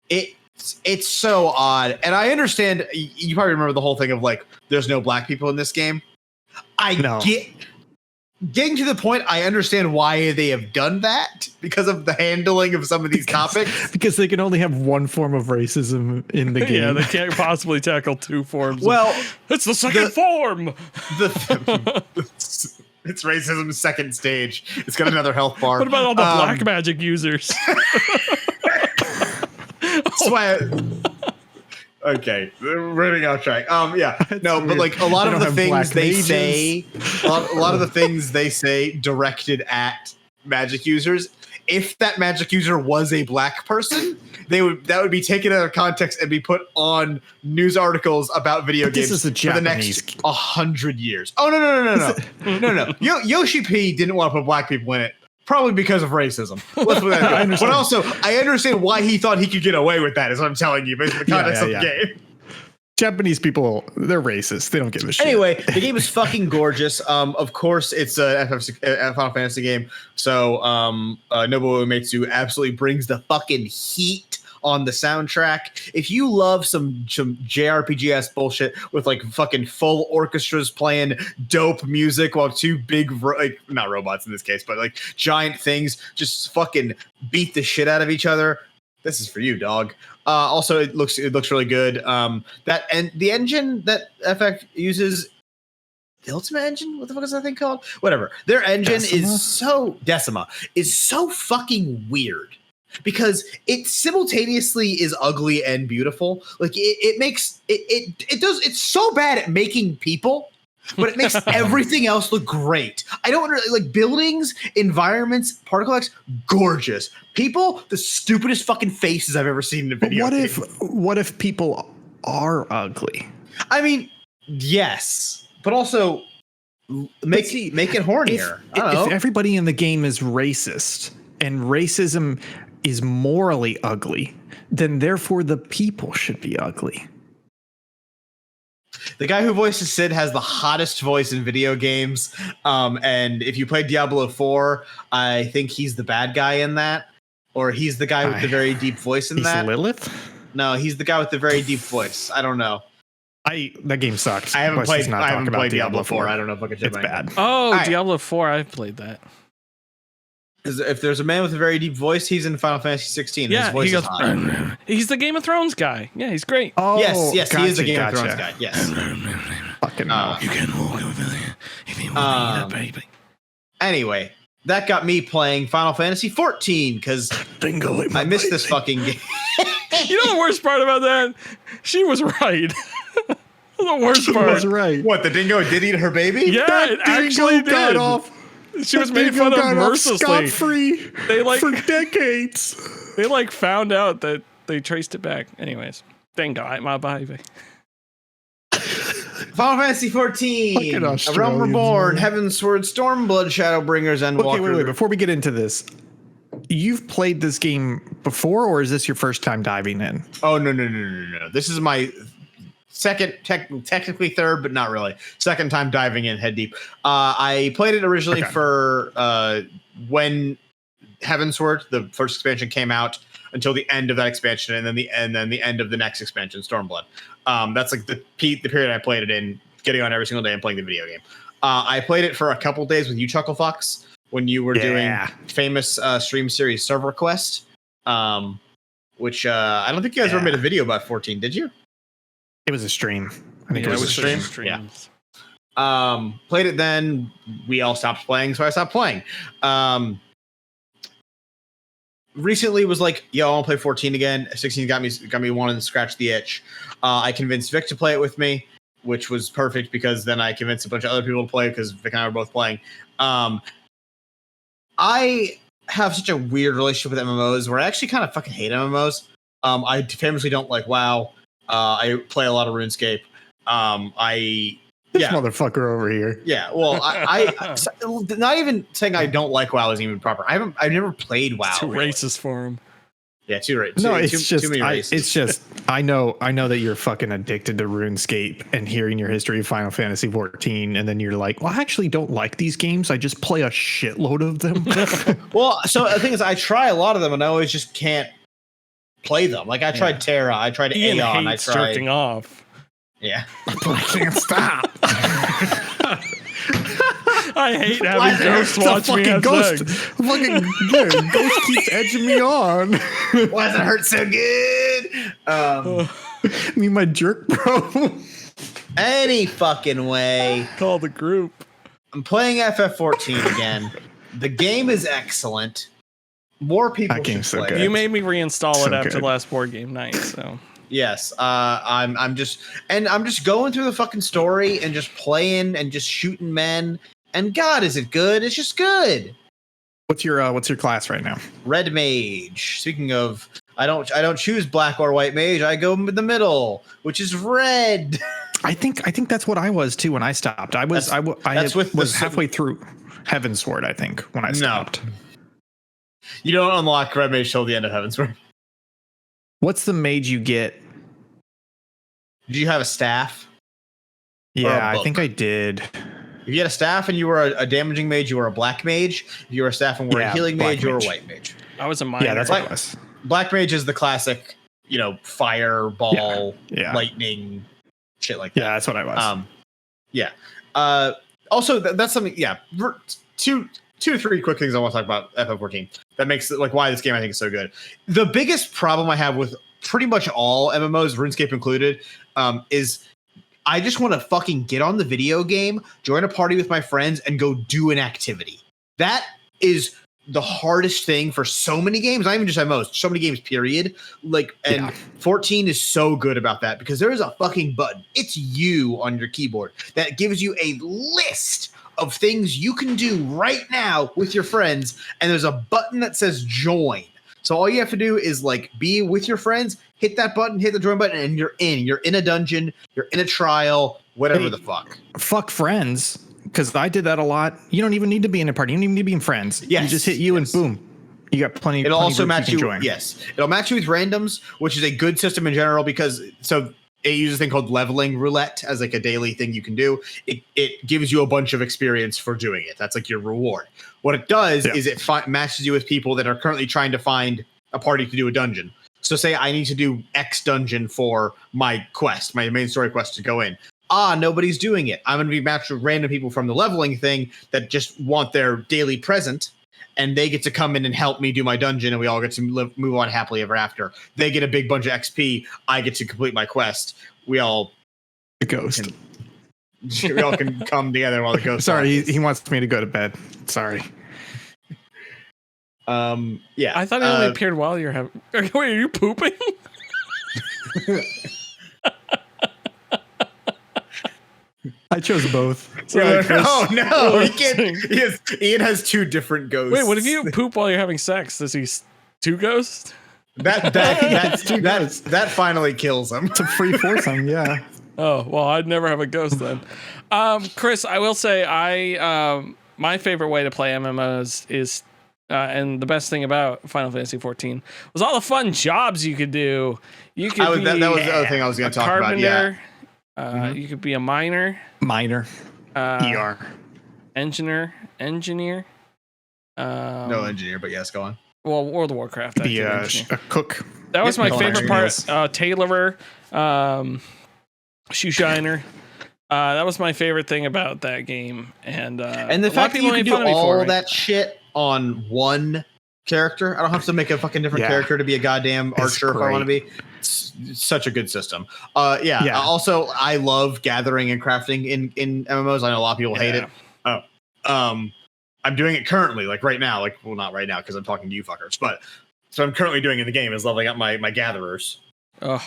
It's so odd, and I understand. You probably remember the whole thing of like, there's no black people in this game. Getting to the point, I understand why they have done that because of the handling of some of these topics. Because they can only have one form of racism in the game. Yeah, they can't possibly tackle two forms. Well, it's the second form. It's racism's second stage. It's got another health bar. What about all the black magic users? That's why Okay, we're running off track. Yeah, no, but weird. like a lot They of don't the have black things they mages. say, a lot of the things they say directed at Magic users. If that Magic user was a black person, that would be taken out of context and be put on news articles about video But this games is a for the Japanese- next 100 years. Oh no. Yoshi P didn't want to put black people in it. Probably because of racism. Let's put that but also, I understand why he thought he could get away with that, is what I'm telling you, based on the context of the game. Japanese people, they're racist. They don't give a shit. Anyway, the game is fucking gorgeous. Of course, it's a Final Fantasy game. So Nobuo Uematsu absolutely brings the fucking heat on the soundtrack. If you love some JRPG-ass bullshit with like fucking full orchestras playing dope music while two big, not robots in this case, but like giant things just fucking beat the shit out of each other, this is for you, dog. Also, it looks really good. The engine that FF uses, the Ultimate Engine, what the fuck is that thing called? Whatever. Their engine Decima is so fucking weird because it simultaneously is ugly and beautiful. Like it's so bad at making people, but it makes everything else look great. I don't really like buildings, environments, particle X, gorgeous. People, the stupidest fucking faces I've ever seen in a video. What if people are ugly? I mean, yes, but also make it hornier. If everybody in the game is racist and racism is morally ugly, then therefore the people should be ugly. The guy who voices Sid has the hottest voice in video games. And if you play Diablo 4, I think he's the bad guy in that. Or he's the guy with the very deep voice in that. Lilith? No, he's the guy with the very deep voice. I don't know. That game sucks. I haven't Let's played talk Diablo 4. I don't know if I can say It's bad. Oh, right. Diablo 4, I've played that. If there's a man with a very deep voice, he's in Final Fantasy 16. Yeah, his voice he is goes, hot. he's the Game of Thrones guy. Yeah, he's great. Oh, Yes, he is the Game of gotcha. Thrones guy. Yes. Fucking hell. You can walk over there if you want to eat a baby. Anyway, that got me playing Final Fantasy 14 because I missed this fucking game. You know the worst part about that? She was right. The worst part. was right. What, the dingo did eat her baby? Yeah, That it actually dingo got did. off. She was made fun of mercilessly. Scot-free They like for decades. they like found out that they traced it back. Anyways, dingo ate my baby. Final Fantasy 14, Fucking A Realm Australians, Reborn, man. Heavensward, Stormblood, Shadowbringers, Endwalker. Okay, wait. Before we get into this, you've played this game before, or is this your first time diving in? Oh, no. This is my second, technically third, but not really. Second time diving in head deep. I played it originally for when Heavensward, the first expansion, came out until the end of that expansion, and then the end of the next expansion, Stormblood. That's like the period I played it in, getting on every single day and playing the video game. I played it for a couple days with you, Chuckle Fox, when you were doing famous stream series Server Quest, which I don't think you guys ever made a video about 14, did you? It was a stream. I think Yeah, it was a stream. streams. Played it then. We all stopped playing, so I stopped playing. Recently was like, yo, I want to play 14 again. 16 got me wanting to scratch the itch. I convinced Vic to play it with me, which was perfect because then I convinced a bunch of other people to play because Vic and I were both playing. I have such a weird relationship with MMOs where I actually kind of fucking hate MMOs. I famously don't like WoW. I play a lot of RuneScape. This motherfucker over here. Yeah, well, I not even saying I don't like WoW is even proper. I've never played WoW. It's too really. racist for him. Yeah, too right. No, too, it's just, too many races. it's just, I know that you're fucking addicted to RuneScape and hearing your history of Final Fantasy 14, and then you're like, well, I actually don't like these games. I just play a shitload of them. Well, so the thing is, I try a lot of them, and I always just can't play them. Like I tried Terra, I tried Ian Aeon, I hates tried. jerking off. Yeah, I can't stop. I hate having ghosts watch me have sex. Ghost keeps edging me on. why does it hurt so good? Me, my jerk, bro. Any fucking way. Call the group. I'm playing FF14 again. The game is excellent. More people That should game's so play good. it. You made me reinstall So it after good. last board game night, so Yes. I'm just going through the fucking story and just playing and just shooting men. And God, is it good? It's just good. What's your class right now? Red mage. Speaking of, I don't choose black or white mage. I go in the middle, which is red. I think that's what I was too when I stopped. I was halfway through Heavensward, I think, when I stopped. No. You don't unlock red mage till the end of Heavensward. What's the mage you get? Did you have a staff? Yeah, I think I did. If you had a staff and you were a damaging mage, you were a black mage. If you were a staff and were a healing mage, you were a white mage. I was a minor. Yeah, that's what it was. Black mage is the classic, fireball, lightning, shit like that. Yeah, that's what I was. Also, that's something. Yeah, two or three quick things I want to talk about FF14 that makes it why this game I think is so good. The biggest problem I have with pretty much all MMOs, RuneScape included, is I just want to fucking get on the video game, join a party with my friends, and go do an activity. That is the hardest thing for so many games, not even just MMOs, so many games, period. 14 is so good about that because there is a fucking button. It's you on your keyboard that gives you a list of things you can do right now with your friends, and there's a button that says join. So all you have to do is be with your friends, hit that button, hit the join button, and you're in. You're in a dungeon, you're in a trial, whatever the fuck. Fuck friends, because I did that a lot. You don't even need to be in a party. You don't even need to be in friends. Yes, you just hit you and boom. You got plenty. It'll also match you. Join. Yes, it'll match you with randoms, which is a good system in general because it uses a thing called leveling roulette as a daily thing you can do. It gives you a bunch of experience for doing it. That's your reward. What it does is it matches you with people that are currently trying to find a party to do a dungeon. So say I need to do X dungeon for my quest, my main story quest to go in. Nobody's doing it. I'm going to be matched with random people from the leveling thing that just want their daily present, and they get to come in and help me do my dungeon, and we all get to move on happily ever after. They get a big bunch of XP. I get to complete my quest. We all the ghost. We all can come together while the ghost. Sorry, he wants me to go to bed. Sorry. Yeah. I thought it only appeared while you're having. Wait, are you pooping? I chose both. Sorry, no, he can't. Ian has two different ghosts. Wait, what if you poop while you're having sex? Does he two ghosts? That finally kills him. It's a free foursome, yeah. Oh well, I'd never have a ghost then. Chris, I will say my favorite way to play MMOs is. And the best thing about Final Fantasy XIV was all the fun jobs you could do. You could be that was the other thing I was going to talk about. Yeah, you could be a miner, ER, engineer. No engineer, but yes, go on. Well, World of Warcraft. Be a cook. That was my favorite part. Tailorer, shoe shiner. That was my favorite thing about that game. And the fact that you can do all that shit on one character. I don't have to make a fucking different character to be a goddamn archer if I want to be. It's such a good system. Also, I love gathering and crafting in MMOs. I know a lot of people hate it. I'm doing it currently, right now. Well, not right now because I'm talking to you fuckers, but so I'm currently doing in the game is leveling up my gatherers. Oh,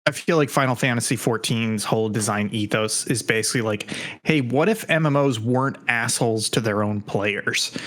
I feel like Final Fantasy XIV's whole design ethos is basically hey, what if MMOs weren't assholes to their own players?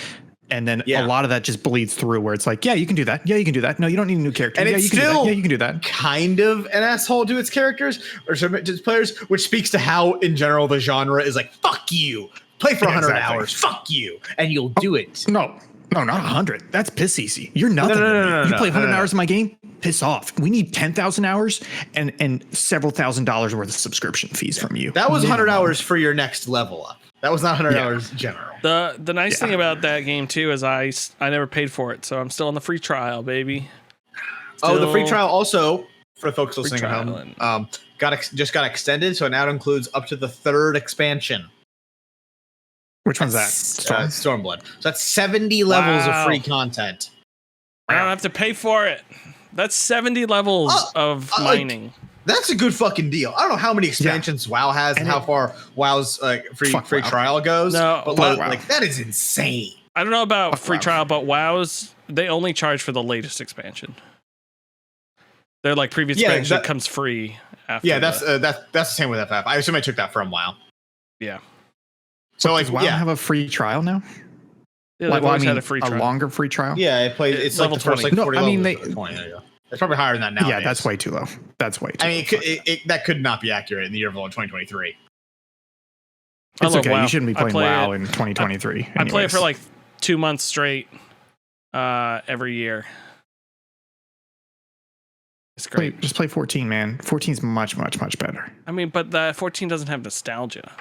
And then a lot of that just bleeds through where it's yeah, you can do that. Yeah, you can do that. No, you don't need a new character. And yeah, it's you can still do that. Yeah, you can do that. Kind of an asshole to its characters or to its players, which speaks to how, in general, the genre is fuck you. Play for 100 hours. Fuck you. And you'll do it. No, not 100. That's piss easy. You're nothing. You play 100 hours in my game? Piss off. We need 10,000 hours and several $1,000s worth of subscription fees from you. That was 100 hours for your next level up. That was not 100 hours general. The nice thing about that game too is I never paid for it, so I'm still on the free trial, baby. The free trial also for folks listening at home just got extended, so it now includes up to the 3rd expansion. Which one's that? Stormblood. So that's 70 levels of free content. I don't have to pay for it. That's 70 levels of mining. That's a good fucking deal. I don't know how many expansions WoW has and how far WoW's free trial goes. No, but that is insane. I don't know about free trial, but WoW's they only charge for the latest expansion. They're like previous Yeah, expansion that- comes free after. Yeah, that's the same with FF. I assume I took that from WoW. yeah. So like, Does WoW have a free trial now? Yeah, Like, they've well, I always mean, had a free trial. longer free trial. yeah, it plays. It's Level like the first 20. like 40 No, I mean, levels is 20. There you go. It's probably higher than that now. Yeah, that's way too low. That's way too. I mean, low. that could not be accurate in the year of 2023. I It's love okay. WoW. You shouldn't be I playing play WoW it- in 2023. I play it for anyways. like 2 months straight every year. It's great. Just play 14, man. 14 is much, much, much better. I mean, but the 14 doesn't have nostalgia.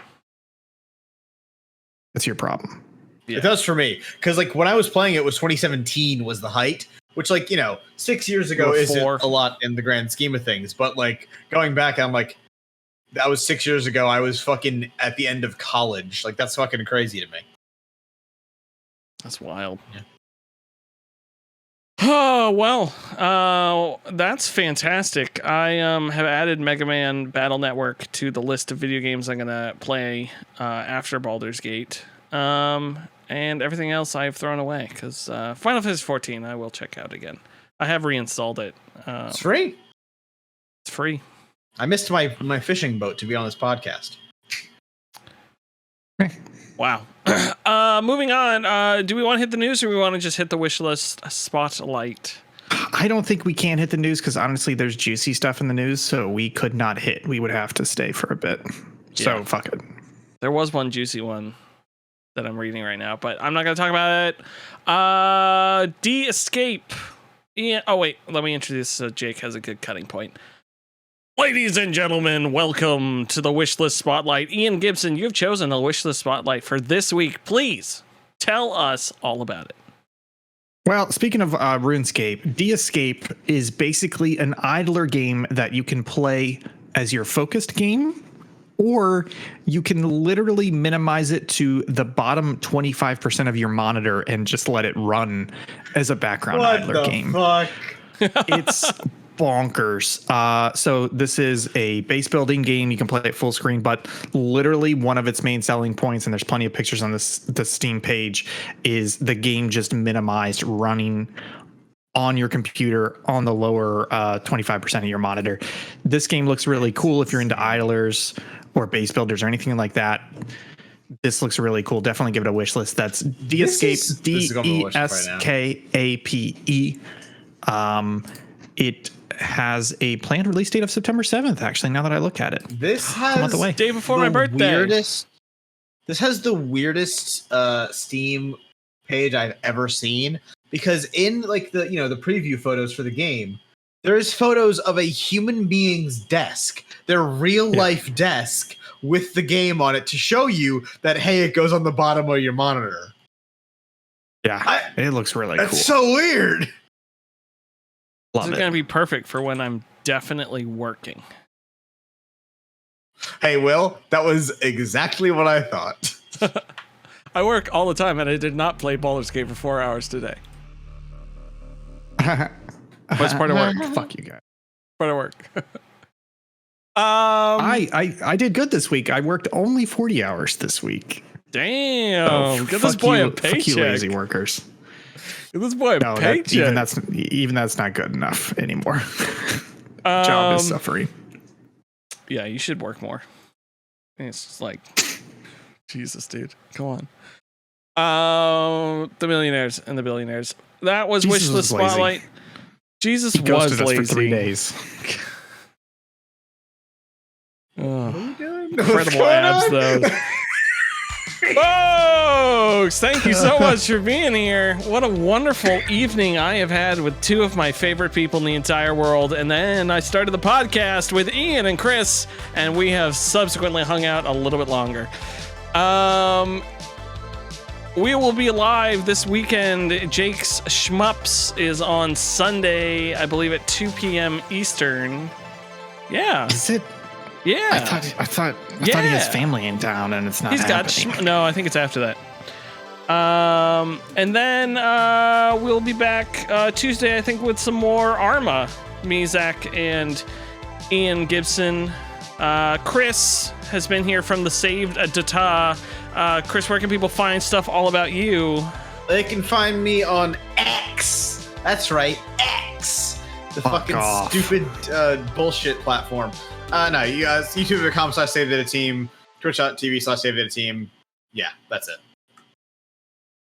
That's your problem. Yeah. It does for me because like when I was playing it was 2017 was the height, which like 6 years ago Or isn't 4. a lot in the grand scheme of things. But like going back, I'm like, that was 6 years ago. I was fucking at the end of college. Like that's fucking crazy to me. That's wild. Yeah. Oh, well, that's fantastic. I have added Mega Man Battle Network to the list of video games I'm going to play after Baldur's Gate. And everything else I've thrown away because Final Fantasy 14 I will check out again. I have reinstalled it. It's free. It's free. I missed my fishing boat to be on this podcast. Wow. Moving on. Do we want to hit the news or we want to just hit the wish list spotlight? I don't think we can hit the news because honestly, there's juicy stuff in the news, so we could not hit. We would have to stay for a bit. So Yeah. fuck it. There was one juicy one that I'm reading right now, but I'm not going to talk about it. De-Escape. Yeah. Oh, wait. Let me introduce Jake has a good cutting point. Ladies and gentlemen, welcome to the Wishlist Spotlight. Ian Gibson, you've chosen a Wishlist Spotlight for this week. Please tell us all about it. Well, speaking of RuneScape, De-Escape is basically an idler game that you can play as your focused game, or you can literally minimize it to the bottom 25% of your monitor and just let it run as a background idler game. Fuck? It's bonkers. So this is a base building game. You can play it full screen, but literally one of its main selling points, and there's plenty of pictures on the Steam page, is the game just minimized running on your computer on the lower 25% of your monitor. This game looks really cool if you're into idlers or base builders or anything like that. This looks really cool. Definitely give it a wish list. That's De-Escape, this is on my wish list right now. DESKAPE. It has a planned release date of September 7th, actually, now that I look at it. This A month has away. Day before the my birthday. Weirdest, this has the weirdest Steam page I've ever seen because in like the the preview photos for the game, there's photos of a human being's desk, their real life desk with the game on it to show you that hey, it goes on the bottom of your monitor. Yeah, it looks really That's cool. so weird. This Love is it. going to be perfect for when I'm definitely working. Hey, Will, that was exactly what I thought. I work all the time, and I did not play Baldur's Gate for 4 hours today. What's part of work? Fuck you guys. Part of work. I did good this week. I worked only 40 hours this week. Damn. Give this fuck boy you, a fuck you, lazy paycheck. workers. Give this boy a No, paycheck. even that's not good enough anymore. Job is suffering. Yeah, you should work more. It's just like, Jesus, dude. Come on. The millionaires and the billionaires. That was Jesus Wishlist was lazy. Spotlight. Jesus He was ghosted us lazy. for 3 days. Oh, What's incredible going abs, on? though. Folks, thank you so much for being here. What a wonderful evening I have had with two of my favorite people in the entire world. And then I started the podcast with Ian and Chris, and we have subsequently hung out a little bit longer. We will be live this weekend. Jake's Shmups is on Sunday, I believe at 2 p.m. Eastern. Yeah. Is it? Yeah. I thought he has Yeah. family in town and it's not He's got happening. no, I think it's after that. And then we'll be back Tuesday, I think, with some more Arma. Me, Zach, and Ian Gibson. Chris has been here from the Saved Data. Chris, where can people find stuff all about you? They can find me on X. That's right, X. The Fuck fucking off. stupid bullshit platform. No, you guys, youtube.com/savedatateam, twitch.tv/savedatateam. Yeah, that's it.